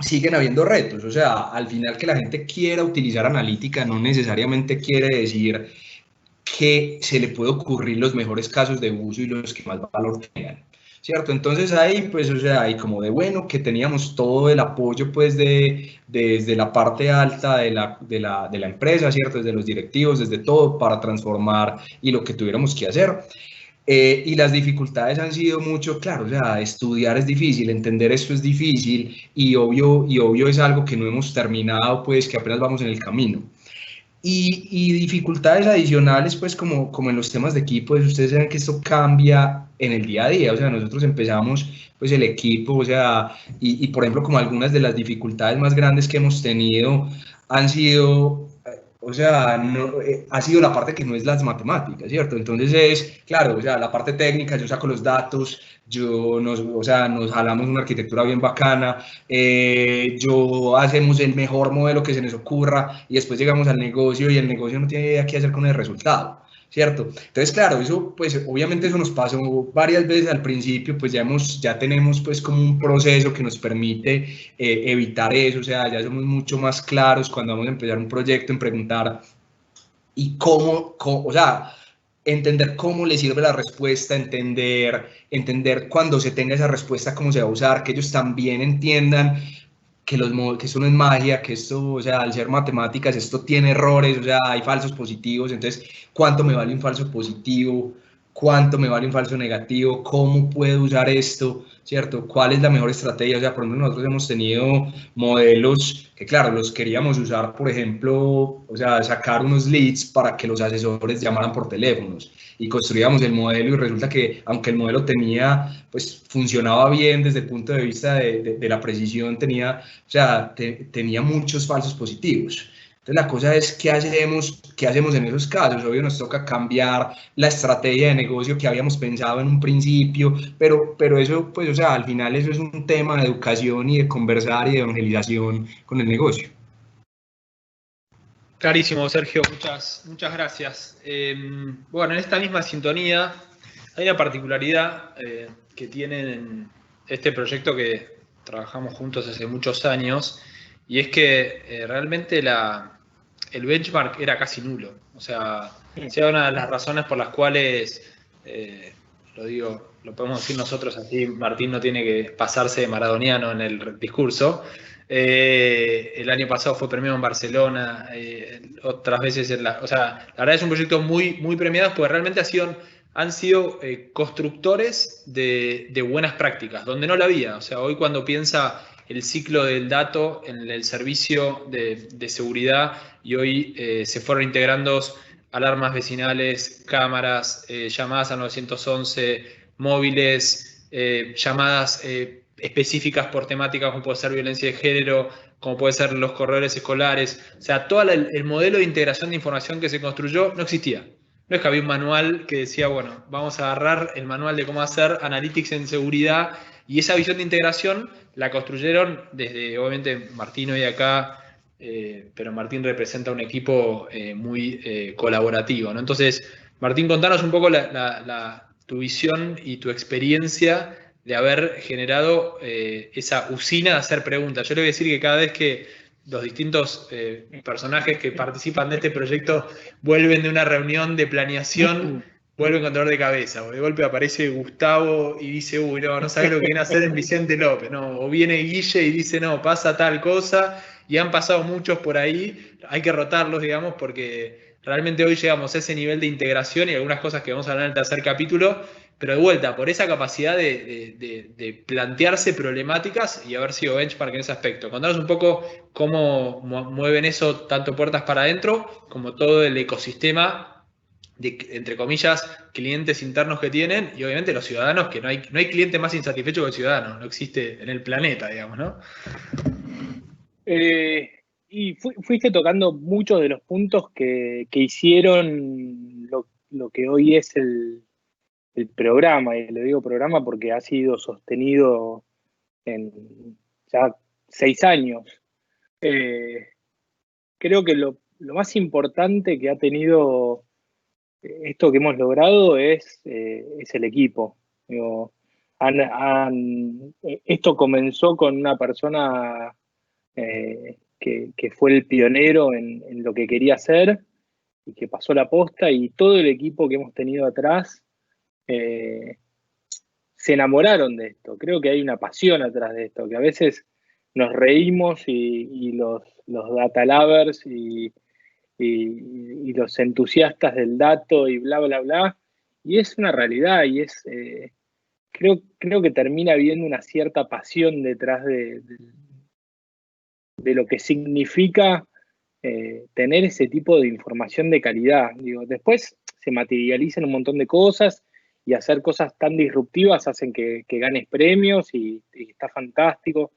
siguen habiendo retos. O sea, al final que la gente quiera utilizar analítica no necesariamente quiere decir que se le puede ocurrir los mejores casos de uso y los que más valor tengan, ¿cierto? Entonces ahí, pues, o sea, hay como de bueno que teníamos todo el apoyo, pues, desde la parte alta de la empresa, ¿cierto? Desde los directivos, desde todo, para transformar y lo que tuviéramos que hacer. Y las dificultades han sido mucho, claro, o sea, estudiar es difícil, entender esto es difícil y obvio es algo que no hemos terminado, pues, que apenas vamos en el camino. Y dificultades adicionales, pues como en los temas de equipo, pues ustedes saben que esto cambia en el día a día. O sea, nosotros empezamos pues el equipo, o sea, por ejemplo, como algunas de las dificultades más grandes que hemos tenido han sido, o sea, no, ha sido la parte que no es las matemáticas, ¿cierto? Entonces es, claro, o sea, la parte técnica, yo saco los datos, o sea, nos jalamos una arquitectura bien bacana, yo hacemos el mejor modelo que se nos ocurra y después llegamos al negocio y el negocio no tiene idea qué hacer con el resultado, ¿cierto? Entonces, claro, eso, pues, obviamente eso nos pasó varias veces al principio, pues ya tenemos, pues, como un proceso que nos permite evitar eso, o sea, ya somos mucho más claros cuando vamos a empezar un proyecto en preguntar y o sea, entender cómo le sirve la respuesta, entender cuando se tenga esa respuesta cómo se va a usar, que ellos también entiendan que esto no es magia, que esto, o sea, al ser matemáticas, esto tiene errores, o sea, hay falsos positivos, entonces, ¿cuánto me vale un falso positivo? ¿Cuánto me vale un falso negativo? ¿Cómo puedo usar esto? ¿Cierto? ¿Cuál es la mejor estrategia? O sea, por ejemplo, nosotros hemos tenido modelos que, claro, los queríamos usar, por ejemplo, o sea, sacar unos leads para que los asesores llamaran por teléfonos y construíamos el modelo y resulta que, aunque el modelo tenía, pues, funcionaba bien desde el punto de vista de la precisión, tenía, o sea, tenía muchos falsos positivos. Entonces la cosa es, ¿qué hacemos en esos casos? Obvio nos toca cambiar la estrategia de negocio que habíamos pensado en un principio, pero eso, pues, o sea, al final eso es un tema de educación y de conversar y de evangelización con el negocio. Clarísimo, Sergio, muchas gracias. Bueno, en esta misma sintonía hay una particularidad que tienen este proyecto que trabajamos juntos hace muchos años, y es que realmente el benchmark era casi nulo. O sea, una de las razones por las cuales, lo podemos decir nosotros así, Martín no tiene que pasarse de maradoniano en el discurso. El año pasado fue premiado en Barcelona, otras veces o sea, la verdad es un proyecto muy premiado porque realmente han sido constructores de buenas prácticas, donde no la había. O sea, hoy cuando piensa el ciclo del dato en el servicio de seguridad, y hoy se fueron integrando alarmas vecinales, cámaras, llamadas al 911, móviles, llamadas específicas por temáticas como puede ser violencia de género, como puede ser los corredores escolares. O sea, todo el modelo de integración de información que se construyó no existía. No es que había un manual que decía, bueno, vamos a agarrar el manual de cómo hacer analytics en seguridad, y esa visión de integración la construyeron desde, obviamente, Martín hoy acá, pero Martín representa un equipo muy colaborativo, ¿no? Entonces, Martín, contanos un poco tu visión y tu experiencia de haber generado esa usina de hacer preguntas. Yo le voy a decir que cada vez que los distintos personajes que participan de este proyecto vuelven de una reunión de planeación, vuelven con dolor de cabeza. De golpe aparece Gustavo y dice, uy, no sabe lo que viene a hacer en Vicente López, ¿no? O viene Guille y dice, no, pasa tal cosa, y han pasado muchos por ahí, hay que rotarlos, digamos, porque realmente hoy llegamos a ese nivel de integración y algunas cosas que vamos a hablar en el tercer capítulo, pero de vuelta, por esa capacidad de plantearse problemáticas y haber sido benchmark en ese aspecto. Contanos un poco cómo mueven eso, tanto puertas para adentro como todo el ecosistema de, entre comillas, clientes internos que tienen, y obviamente los ciudadanos, que no hay cliente más insatisfecho que el ciudadano, no existe en el planeta, digamos, ¿no? Y fuiste tocando muchos de los puntos que hicieron lo que hoy es el programa, y le digo programa porque ha sido sostenido en ya 6 años. Creo que lo más importante que ha tenido esto que hemos logrado es el equipo. Digo, esto comenzó con una persona que fue el pionero en lo que quería hacer y que pasó la posta, y todo el equipo que hemos tenido atrás se enamoraron de esto. Creo que hay una pasión atrás de esto, que a veces nos reímos y los data lovers y los entusiastas del dato y bla, bla, bla, y es una realidad, y creo que termina habiendo una cierta pasión detrás de lo que significa tener ese tipo de información de calidad. Digo, después se materializan un montón de cosas, y hacer cosas tan disruptivas hacen que ganes premios y está fantástico.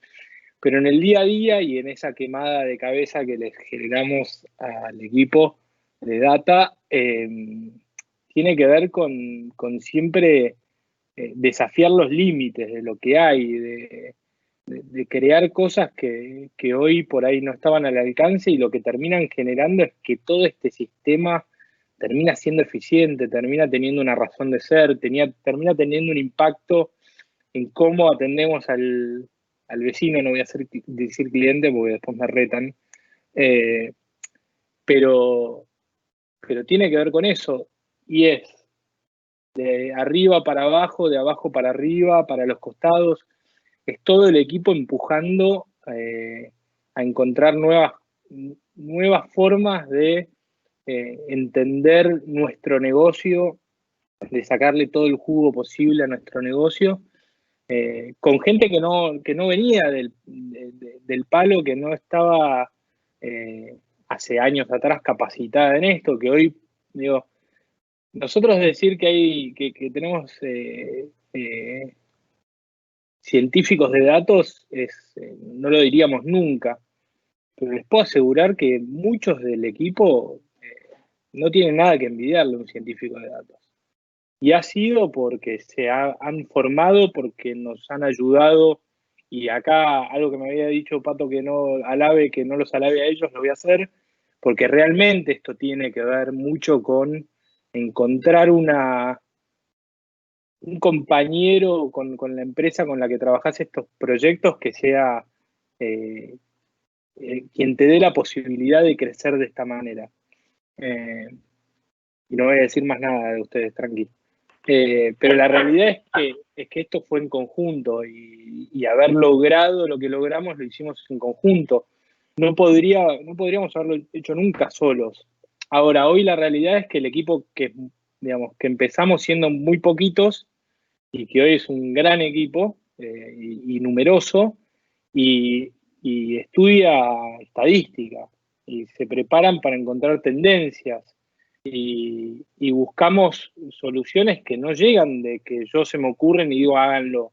Pero en el día a día y en esa quemada de cabeza que les generamos al equipo de data, tiene que ver con siempre desafiar los límites de lo que hay, de crear cosas que hoy por ahí no estaban al alcance, y lo que terminan generando es que todo este sistema termina siendo eficiente, termina teniendo una razón de ser, termina teniendo un impacto en cómo atendemos al vecino. No voy a decir cliente porque después me retan, pero tiene que ver con eso, y es de arriba para abajo, de abajo para arriba, para los costados. Es todo el equipo empujando a encontrar nuevas formas de entender nuestro negocio, de sacarle todo el jugo posible a nuestro negocio, con gente que no venía del palo, que no estaba hace años atrás capacitada en esto, que hoy, digo, nosotros decir que tenemos científicos de datos, no lo diríamos nunca, pero les puedo asegurar que muchos del equipo no tienen nada que envidiarle a un científico de datos. Y ha sido porque han formado, porque nos han ayudado, y acá algo que me había dicho Pato, que no los alabe a ellos, lo voy a hacer, porque realmente esto tiene que ver mucho con encontrar un compañero con la empresa con la que trabajás estos proyectos, que sea quien te dé la posibilidad de crecer de esta manera. Y no voy a decir más nada de ustedes, tranquilos. Pero la realidad es que esto fue en conjunto, y haber logrado lo que logramos lo hicimos en conjunto. No podríamos haberlo hecho nunca solos. Ahora, hoy la realidad es que el equipo que empezamos siendo muy poquitos, y que hoy es un gran equipo y numeroso, y estudia estadística, y se preparan para encontrar tendencias, y buscamos soluciones que no llegan de que yo se me ocurren y digo háganlo.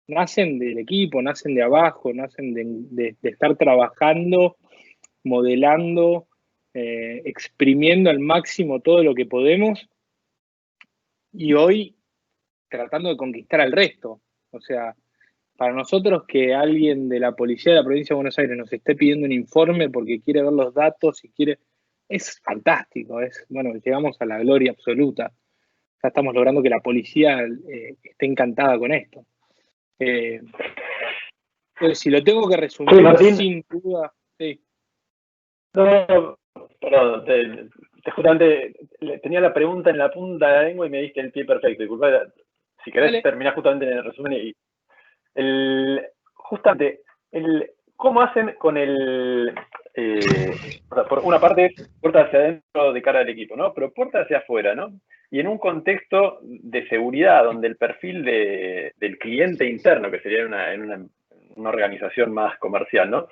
Nacen del equipo, nacen de abajo, nacen de estar trabajando, modelando, exprimiendo al máximo todo lo que podemos, y hoy tratando de conquistar al resto. O sea, para nosotros que alguien de la policía de la provincia de Buenos Aires nos esté pidiendo un informe porque quiere ver los datos y es fantástico, bueno, llegamos a la gloria absoluta. Ya estamos logrando que la policía esté encantada con esto. Pues si lo tengo que resumir, sí, Martín, sin duda, sí. No, perdón, justamente tenía la pregunta en la punta de la lengua y me diste el pie perfecto. Disculpa, si querés terminar justamente en el resumen. Justamente, ¿cómo hacen con o sea, por una parte es puerta hacia adentro de cara al equipo, ¿no? Pero puerta hacia afuera, ¿no? Y en un contexto de seguridad donde el perfil del cliente interno, que sería en una organización más comercial, ¿no?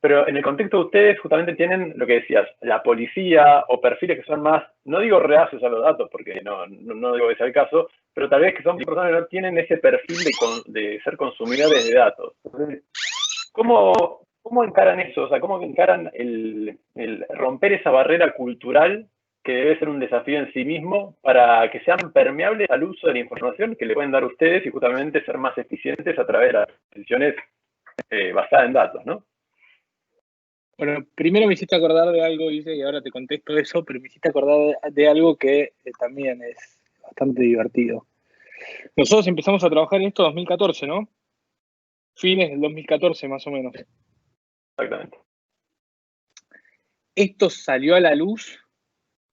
Pero en el contexto de ustedes justamente tienen lo que decías, la policía o perfiles que son más, no digo reacios a los datos, porque no digo que sea el caso, pero tal vez que son personas que no tienen ese perfil de ser consumidores de datos. Entonces, ¿cómo encaran eso? O sea, ¿cómo encaran el romper esa barrera cultural, que debe ser un desafío en sí mismo, para que sean permeables al uso de la información que le pueden dar ustedes y justamente ser más eficientes a través de las decisiones basadas en datos, ¿no? Bueno, primero me hiciste acordar de algo, Guille, y ahora te contesto eso, pero me hiciste acordar de algo que también es bastante divertido. Nosotros empezamos a trabajar en esto en 2014, ¿no? Fines del 2014, más o menos. Exactamente. Esto salió a la luz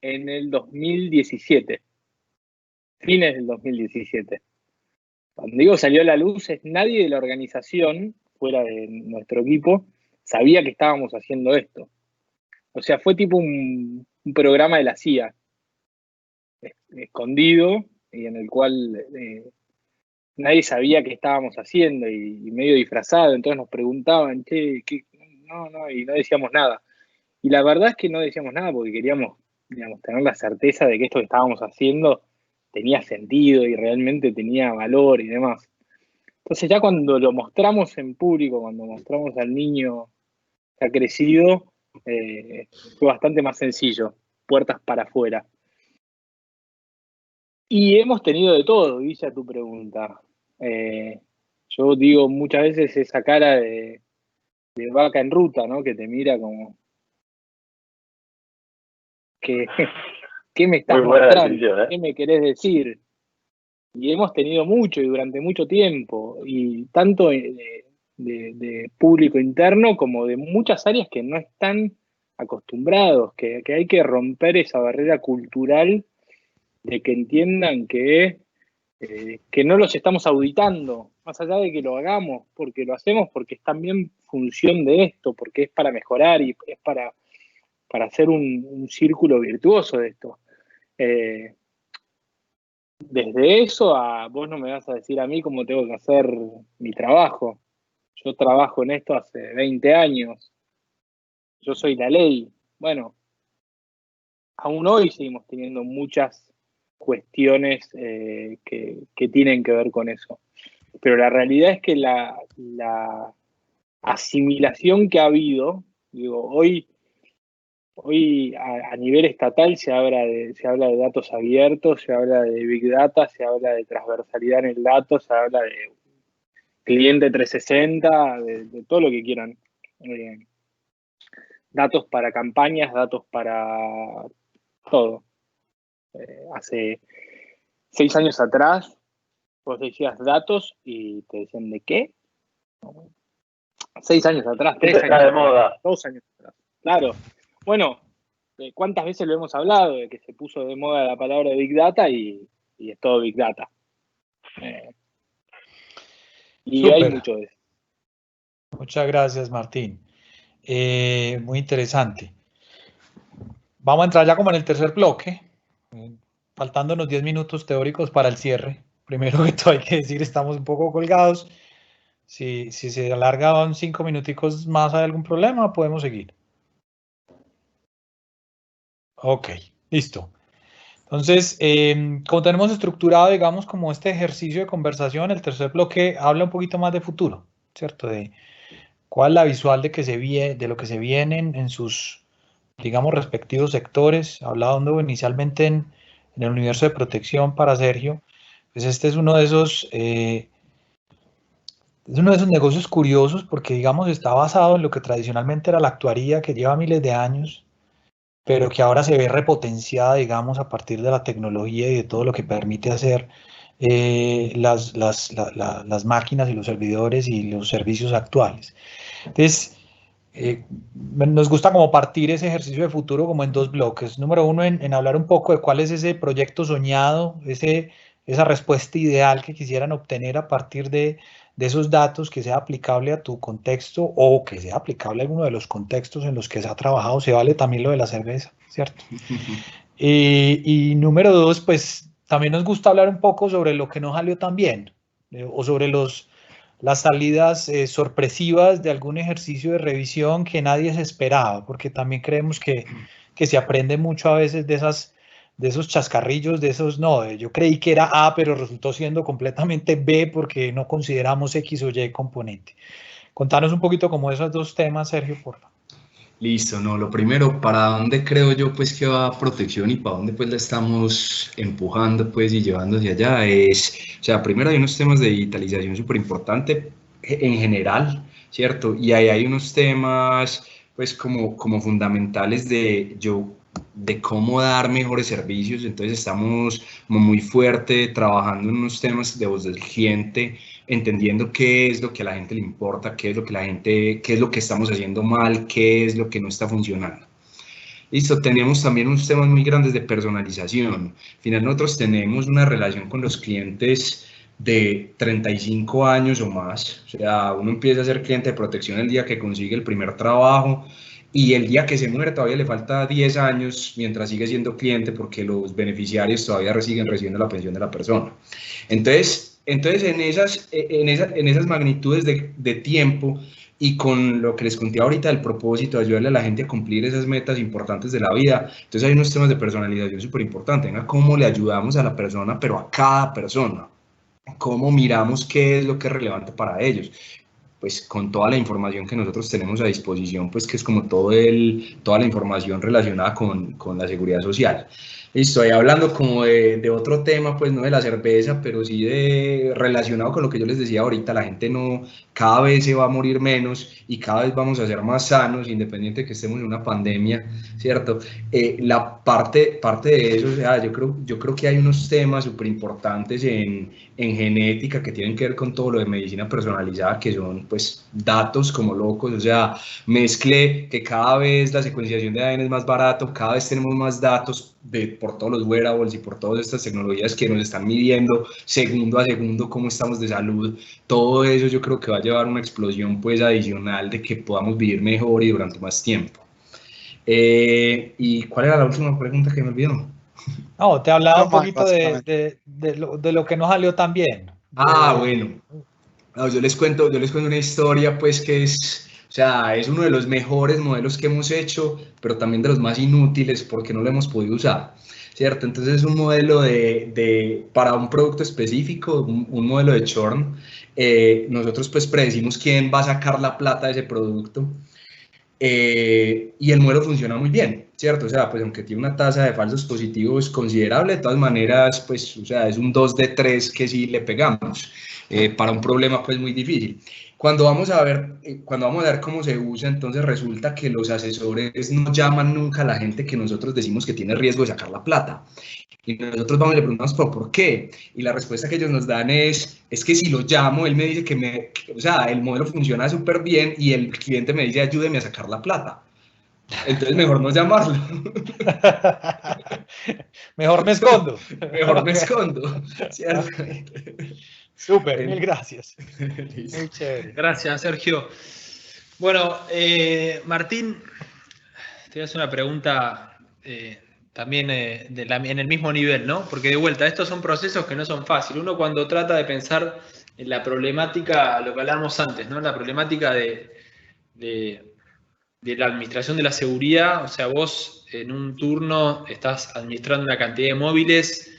en el 2017. Fines del 2017. Cuando digo salió a la luz, es nadie de la organización, fuera de nuestro equipo, sabía que estábamos haciendo esto. O sea, fue tipo un programa de la CIA, escondido, y en el cual nadie sabía qué estábamos haciendo, y medio disfrazado. Entonces nos preguntaban, che, no, y no decíamos nada. Y la verdad es que no decíamos nada porque queríamos, tener la certeza de que esto que estábamos haciendo tenía sentido y realmente tenía valor y demás. Entonces ya cuando lo mostramos en público, cuando mostramos al niño que ha crecido, fue bastante más sencillo, puertas para afuera. Y hemos tenido de todo, dice a tu pregunta. Yo digo muchas veces esa cara de vaca en ruta, ¿no? Que te mira como... ¿Qué me estás mostrando? ¿Qué me querés decir? Y hemos tenido mucho y durante mucho tiempo, y tanto de público interno como de muchas áreas que no están acostumbrados, que hay que romper esa barrera cultural de que entiendan que no los estamos auditando, más allá de que lo hagamos, porque lo hacemos porque es también función de esto, porque es para mejorar y es para hacer un círculo virtuoso de esto. Desde eso a vos no me vas a decir a mí cómo tengo que hacer mi trabajo. Yo trabajo en esto hace 20 años. Yo soy la ley. Bueno, aún hoy seguimos teniendo muchas cuestiones que tienen que ver con eso. Pero la realidad es que la asimilación que ha habido, digo, hoy a nivel estatal se habla de datos abiertos, se habla de Big Data, se habla de transversalidad en el dato, se habla de cliente 360, de todo lo que quieran. Datos para campañas, datos para todo. Hace 6 años atrás, vos decías datos y te decían, ¿de qué? 6 años atrás, 3 años atrás, de moda. 2 años atrás. Claro. Bueno, ¿cuántas veces lo hemos hablado de que se puso de moda la palabra Big Data y es todo Big Data? Y Súper. hay mucho de eso. Muchas gracias, Martín. Muy interesante. Vamos a entrar ya como en el tercer bloque, faltándonos 10 minutos teóricos para el cierre. Primero que todo hay que decir, estamos un poco colgados. Si se alargan 5 minuticos más, ¿hay algún problema? Podemos seguir. Ok, listo. Entonces, como tenemos estructurado, digamos, como este ejercicio de conversación, el tercer bloque habla un poquito más de futuro, ¿cierto? De cuál es la visual de lo que se viene en sus, digamos, respectivos sectores. Hablando inicialmente en el universo de protección para Sergio, pues este es uno de esos negocios curiosos porque, digamos, está basado en lo que tradicionalmente era la actuaría, que lleva miles de años, pero que ahora se ve repotenciada, digamos, a partir de la tecnología y de todo lo que permite hacer las máquinas y los servidores y los servicios actuales. Entonces, nos gusta como partir ese ejercicio de futuro como en 2 bloques. Número 1, en hablar un poco de cuál es ese proyecto soñado, esa respuesta ideal que quisieran obtener a partir de esos datos, que sea aplicable a tu contexto o que sea aplicable a alguno de los contextos en los que se ha trabajado. Se vale también lo de la cerveza, ¿cierto? Y número 2, pues también nos gusta hablar un poco sobre lo que no salió tan bien o sobre las salidas sorpresivas de algún ejercicio de revisión que nadie se esperaba, porque también creemos que se aprende mucho a veces de esos chascarrillos, yo creí que era A, pero resultó siendo completamente B porque no consideramos X o Y componente. Contanos un poquito como esos 2 temas, Sergio, por favor. Listo, no, lo primero, ¿para dónde creo yo pues que va protección y para dónde pues la estamos empujando pues y llevando hacia allá? O sea, primero hay unos temas de digitalización súper importante en general, ¿cierto? Y ahí hay unos temas pues como fundamentales de cómo dar mejores servicios. Entonces estamos como muy fuerte trabajando en unos temas de voz del cliente, entendiendo qué es lo que a la gente le importa, qué es lo que estamos haciendo mal, qué es lo que no está funcionando. Listo, tenemos también unos temas muy grandes de personalización. Al final nosotros tenemos una relación con los clientes de 35 años o más. O sea, uno empieza a ser cliente de protección el día que consigue el primer trabajo y el día que se muere todavía le falta 10 años mientras sigue siendo cliente porque los beneficiarios todavía siguen recibiendo la pensión de la persona. Entonces en esas magnitudes de tiempo y con lo que les conté ahorita del propósito de ayudarle a la gente a cumplir esas metas importantes de la vida, entonces hay unos temas de personalización súper importantes. Venga, cómo le ayudamos a la persona, pero a cada persona. cómo miramos qué es lo que es relevante para ellos. Pues con toda la información que nosotros tenemos a disposición, pues que es como toda la información relacionada con la seguridad social. Estoy hablando como de otro tema, pues no de la cerveza, pero sí relacionado con lo que yo les decía ahorita, la gente no, cada vez se va a morir menos y cada vez vamos a ser más sanos, independiente de que estemos en una pandemia, ¿cierto? La parte de eso, o sea, yo creo que hay unos temas súper importantes en genética que tienen que ver con todo lo de medicina personalizada, que son pues datos como locos, o sea, mezcle que cada vez la secuenciación de ADN es más barato, cada vez tenemos más datos por todos los wearables y por todas estas tecnologías que nos están midiendo segundo a segundo cómo estamos de salud. Todo eso yo creo que va a llevar una explosión pues adicional de que podamos vivir mejor y durante más tiempo. ¿Y cuál era la última pregunta que me olvidó? No, te hablaba un Más, poquito de lo que no salió tan bien. Bueno. No, yo les cuento una historia, pues, que es, o sea, es uno de los mejores modelos que hemos hecho, pero también de los más inútiles porque no lo hemos podido usar, ¿cierto? Entonces es un modelo para un producto específico, un modelo de churn. Nosotros, pues, predecimos quién va a sacar la plata de ese producto. Y el modelo funciona muy bien, ¿cierto? O sea, pues aunque tiene una tasa de falsos positivos considerable, de todas maneras, pues, o sea, es un 2 de 3 que sí le pegamos para un problema, pues, muy difícil. Cuando vamos a ver cómo se usa, entonces resulta que los asesores no llaman nunca a la gente que nosotros decimos que tiene riesgo de sacar la plata. Y nosotros vamos y le preguntamos, ¿por qué? Y la respuesta que ellos nos dan es que si lo llamo, él me dice o sea, el modelo funciona súper bien y el cliente me dice, ayúdeme a sacar la plata. Entonces, mejor no llamarlo. Mejor me escondo. Mejor me escondo. ¿Cierto? Súper, mil gracias. Muy chévere. Gracias, Sergio. Bueno, Martín, te voy a hacer una pregunta también en el mismo nivel, ¿no? Porque de vuelta, estos son procesos que no son fáciles. Uno cuando trata de pensar en la problemática, lo que hablábamos antes, ¿no? La problemática de la administración de la seguridad, o sea, vos en un turno estás administrando una cantidad de móviles,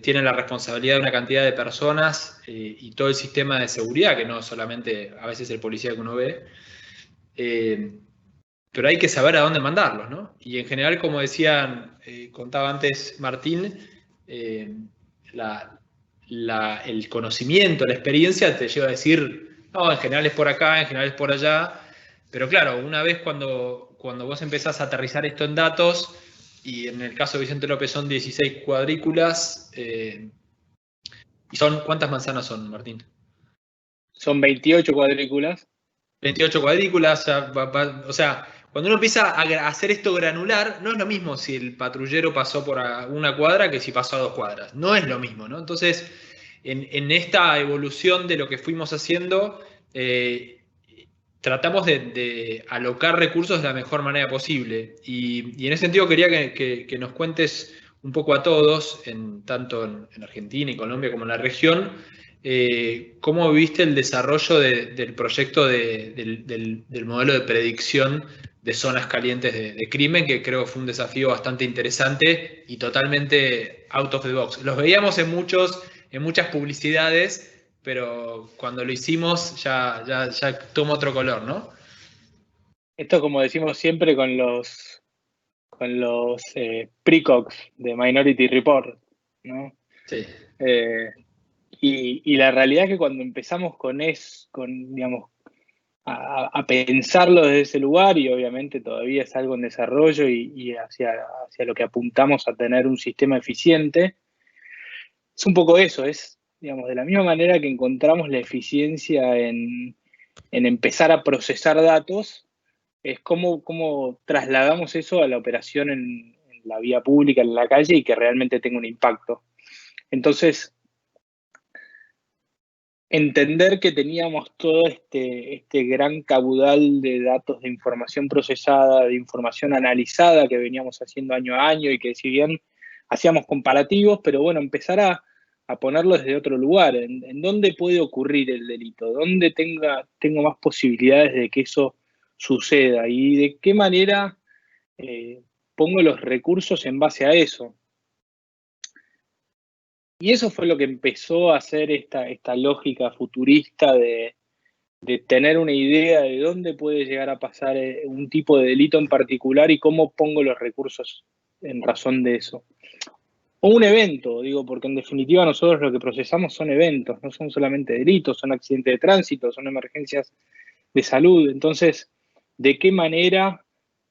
tienen la responsabilidad de una cantidad de personas y todo el sistema de seguridad, que no solamente a veces el policía que uno ve, pero hay que saber a dónde mandarlos, ¿no? Y en general, como decían, contaba antes Martín, el conocimiento, la experiencia te lleva a decir, no, en general es por acá, en general es por allá, pero claro, una vez cuando vos empezás a aterrizar esto en datos, y en el caso de Vicente López son 16 cuadrículas, ¿y cuántas manzanas son, Martín? Son 28 cuadrículas. 28 cuadrículas, o sea, cuando uno empieza a hacer esto granular, no es lo mismo si el patrullero pasó por una cuadra que si pasó a 2 cuadras. No es lo mismo, ¿no? Entonces, en esta evolución de lo que fuimos haciendo, tratamos de alocar recursos de la mejor manera posible. Y en ese sentido quería que nos cuentes un poco a todos, tanto en Argentina y Colombia como en la región, ¿cómo viste el desarrollo del proyecto del modelo de predicción de zonas calientes de crimen, que creo que fue un desafío bastante interesante y totalmente out of the box? Los veíamos en muchas publicidades, pero cuando lo hicimos ya toma otro color, ¿no? Esto, como decimos siempre, con los precogs de Minority Report, ¿no? Sí. Y la realidad es que cuando empezamos digamos, a pensarlo desde ese lugar, y obviamente todavía es algo en desarrollo y hacia lo que apuntamos a tener un sistema eficiente, es un poco eso, es, digamos, de la misma manera que encontramos la eficiencia en empezar a procesar datos, es cómo trasladamos eso a la operación en la vía pública, en la calle, y que realmente tenga un impacto. Entonces, entender que teníamos todo este gran caudal de datos, de información procesada, de información analizada que veníamos haciendo año a año, y que si bien hacíamos comparativos, pero bueno, empezar a ponerlo desde otro lugar, en dónde puede ocurrir el delito, dónde tengo más posibilidades de que eso suceda y de qué manera pongo los recursos en base a eso. eso fue lo que empezó a hacer esta lógica futurista de tener una idea de dónde puede llegar a pasar un tipo de delito en particular y cómo pongo los recursos en razón de eso. O un evento, digo, porque en definitiva nosotros lo que procesamos son eventos, no son solamente delitos, son accidentes de tránsito, son emergencias de salud. Entonces, ¿de qué manera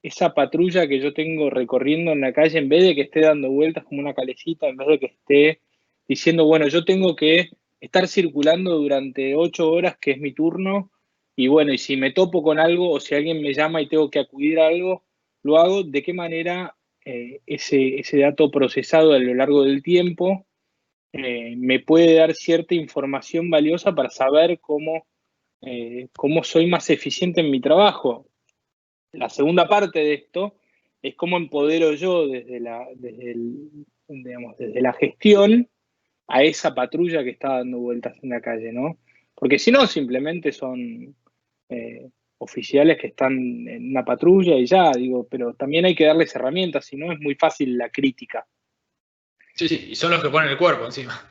esa patrulla que yo tengo recorriendo en la calle, en vez de que esté dando vueltas como una calecita, en vez de que esté diciendo, bueno, yo tengo que estar circulando durante 8 horas, que es mi turno, y bueno, y si me topo con algo o si alguien me llama y tengo que acudir a algo, lo hago? ¿De qué manera ese dato procesado a lo largo del tiempo me puede dar cierta información valiosa para saber cómo soy más eficiente en mi trabajo? La segunda parte de esto es cómo empodero yo desde la gestión a esa patrulla que está dando vueltas en la calle, ¿no? Porque si no, simplemente son oficiales que están en una patrulla y ya, digo, pero también hay que darles herramientas, si no es muy fácil la crítica. Sí, y son los que ponen el cuerpo encima.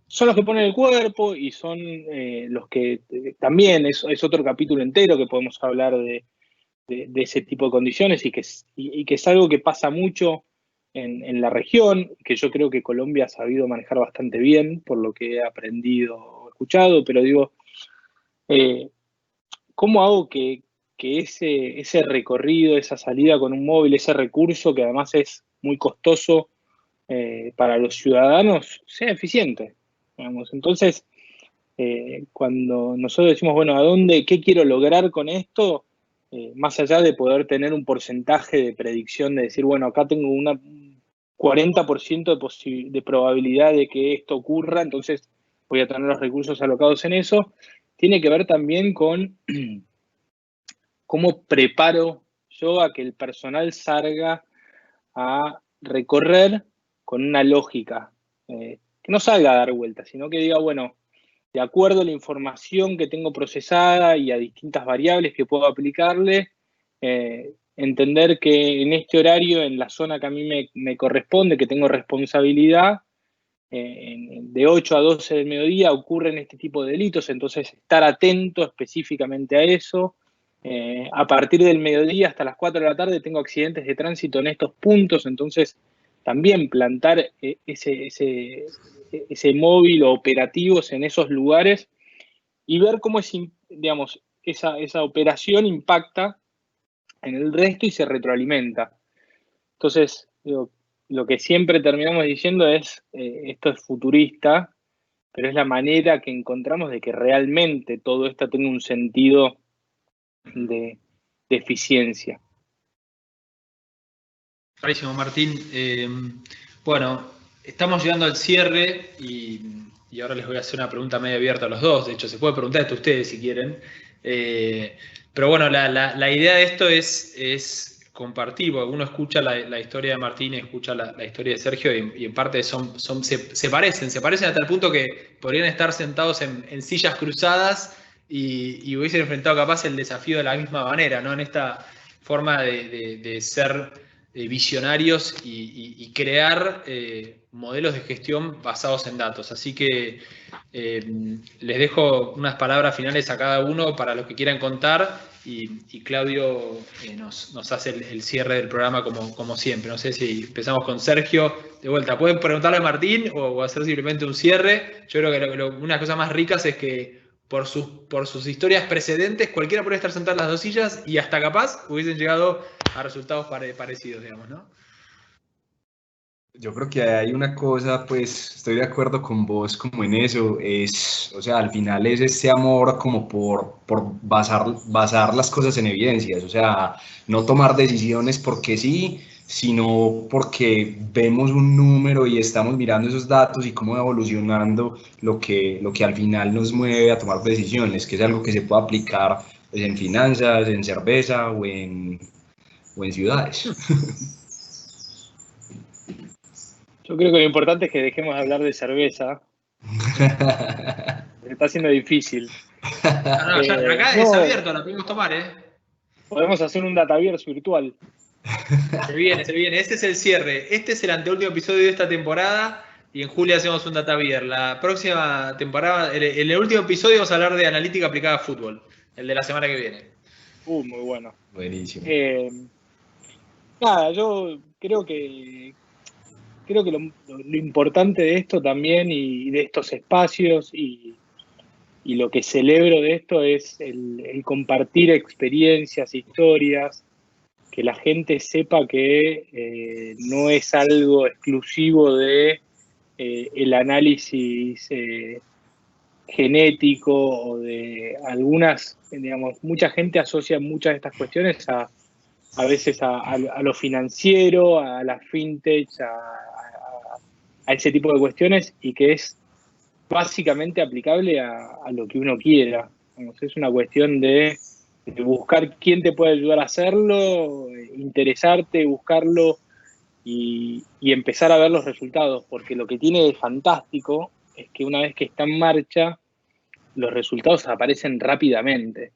Son los que ponen el cuerpo y son los que también es otro capítulo entero que podemos hablar de ese tipo de condiciones y que es algo que pasa mucho en la región, que yo creo que Colombia ha sabido manejar bastante bien, por lo que he aprendido o escuchado, pero digo, ¿cómo hago que ese recorrido, esa salida con un móvil, ese recurso que además es muy costoso para los ciudadanos, sea eficiente? Digamos? Entonces, cuando nosotros decimos, bueno, qué quiero lograr con esto? Más allá de poder tener un porcentaje de predicción, de decir, bueno, acá tengo un 40% de probabilidad de que esto ocurra, entonces voy a tener los recursos alocados en eso, tiene que ver también con cómo preparo yo a que el personal salga a recorrer con una lógica, que no salga a dar vueltas, sino que diga, bueno, de acuerdo a la información que tengo procesada y a distintas variables que puedo aplicarle, entender que en este horario, en la zona que a mí me corresponde, que tengo responsabilidad, de 8 a 12 del mediodía ocurren este tipo de delitos, entonces estar atento específicamente a eso. A partir del mediodía hasta las 4 de la tarde tengo accidentes de tránsito en estos puntos, entonces también plantar ese móvil o operativos en esos lugares y ver cómo esa operación impacta en el resto y se retroalimenta. Entonces, lo que siempre terminamos diciendo es, esto es futurista, pero es la manera que encontramos de que realmente todo esto tenga un sentido de eficiencia. Buenísimo, Martín. Bueno, estamos llegando al cierre y ahora les voy a hacer una pregunta medio abierta a los dos. De hecho, se puede preguntar esto a ustedes si quieren. Pero bueno, la idea de esto es compartir, porque uno escucha la historia de Martín y escucha la historia de Sergio y en parte se parecen hasta el punto que podrían estar sentados en sillas cruzadas y hubiesen enfrentado capaz el desafío de la misma manera, ¿no? En esta forma de ser visionarios y crear modelos de gestión basados en datos. Así que les dejo unas palabras finales a cada uno para los que quieran contar y Claudio nos hace el cierre del programa como siempre. No sé si empezamos con Sergio. De vuelta, pueden preguntarle a Martín o hacer simplemente un cierre. Yo creo que una de las cosas más ricas es que por sus historias precedentes, cualquiera puede estar sentado en las dos sillas y hasta capaz hubiesen llegado a resultados parecidos, digamos, ¿no? Yo creo que hay una cosa, pues estoy de acuerdo con vos como en eso, o sea, al final es ese amor como por basar las cosas en evidencias, o sea, no tomar decisiones porque sí, sino porque vemos un número y estamos mirando esos datos y cómo va evolucionando lo que al final nos mueve a tomar decisiones, que es algo que se puede aplicar pues, en finanzas, en cerveza o en ciudades. Yo creo que lo importante es que dejemos de hablar de cerveza. Está siendo difícil. Acá es abierto, la podemos tomar, ¿eh? Podemos hacer un dataverse virtual. Se viene. Este es el cierre. Este es el anteúltimo episodio de esta temporada. y en julio hacemos un Data Beer. La próxima temporada, en el último episodio, vamos a hablar de analítica aplicada a fútbol, el de la semana que viene. Muy bueno. Buenísimo. Nada, yo creo que lo importante de esto también y de estos espacios y lo que celebro de esto es el compartir experiencias, historias, que la gente sepa que no es algo exclusivo de el análisis genético o de algunas, digamos, mucha gente asocia muchas de estas cuestiones a veces a lo financiero, a la fintech, a ese tipo de cuestiones, y que es básicamente aplicable a lo que uno quiera. Es una cuestión de buscar quién te puede ayudar a hacerlo, interesarte, buscarlo y empezar a ver los resultados, porque lo que tiene de fantástico es que una vez que está en marcha, los resultados aparecen rápidamente.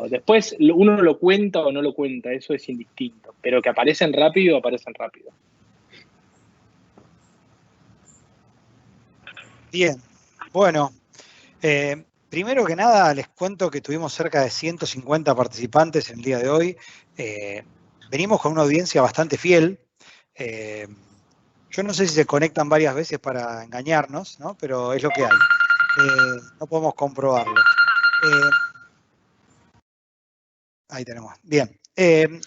Después uno lo cuenta o no lo cuenta, eso es indistinto, pero que aparecen rápido, aparecen rápido. Bien, bueno, primero que nada les cuento que tuvimos cerca de 150 participantes el día de hoy. Venimos con una audiencia bastante fiel. Yo no sé si se conectan varias veces para engañarnos, ¿no? Pero es lo que hay. No podemos comprobarlo. Ahí tenemos. Bien.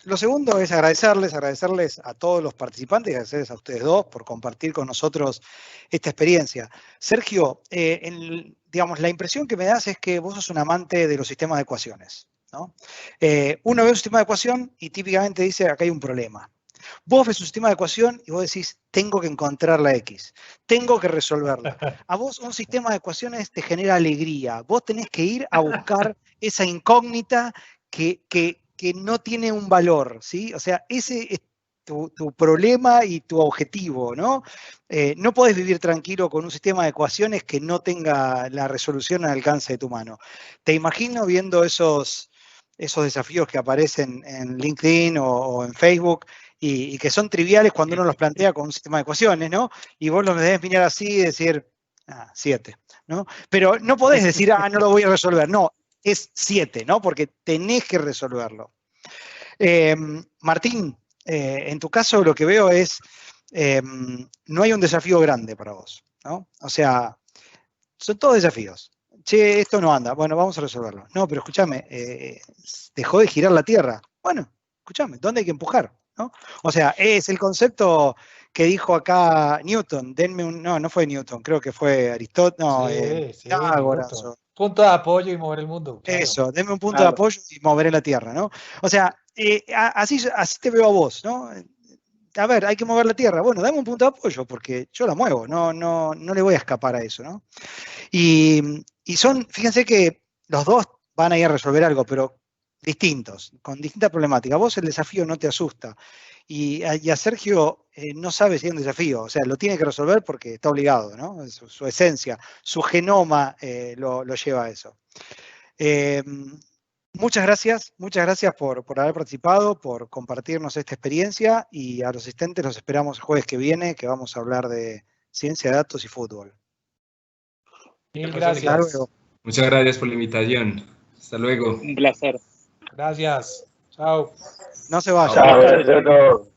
Lo segundo es agradecerles a todos los participantes, agradecerles a ustedes dos por compartir con nosotros esta experiencia. Sergio, digamos, la impresión que me das es que vos sos un amante de los sistemas de ecuaciones, ¿no? Uno ve un sistema de ecuación y típicamente dice, acá hay un problema. Vos ves un sistema de ecuación y vos decís, tengo que encontrar la X, tengo que resolverla. A vos un sistema de ecuaciones te genera alegría. Vos tenés que ir a buscar esa incógnita que no tiene un valor, ¿sí? O sea, ese es tu problema y tu objetivo, ¿no? No podés vivir tranquilo con un sistema de ecuaciones que no tenga la resolución al alcance de tu mano. Te imagino viendo esos desafíos que aparecen en LinkedIn o en Facebook y que son triviales cuando uno los plantea con un sistema de ecuaciones, ¿no? Y vos los debes mirar así y decir, 7, ¿no? Pero no podés decir, no lo voy a resolver, no. Es 7, ¿no? Porque tenés que resolverlo. Martín, en tu caso lo que veo es, no hay un desafío grande para vos, ¿no? O sea, son todos desafíos. Che, esto no anda, bueno, vamos a resolverlo. No, pero escúchame, dejó de girar la Tierra. Bueno, escúchame, ¿dónde hay que empujar? ¿No? O sea, es el concepto que dijo acá Newton, no fue Newton, creo que fue Aristóteles, Sí, Pitágoras. Punto de apoyo y mover el mundo. Claro. Eso, denme un punto de apoyo y moveré la Tierra, ¿no? O sea, así te veo a vos, ¿no? A ver, hay que mover la Tierra. Bueno, dame un punto de apoyo porque yo la muevo, no le voy a escapar a eso, ¿no? Y fíjense que los dos van a ir a resolver algo, pero distintos, con distintas problemáticas. Vos el desafío no te asusta. Y a Sergio no sabe si es un desafío, o sea, lo tiene que resolver porque está obligado, ¿no? Su esencia, su genoma lo lleva a eso. Muchas gracias por haber participado, por compartirnos esta experiencia, y a los asistentes los esperamos el jueves que viene, que vamos a hablar de ciencia de datos y fútbol. Mil gracias. Hasta luego. Muchas gracias por la invitación. Hasta luego. Un placer. Gracias. Chao. No se vayan. Chao, gracias a todos.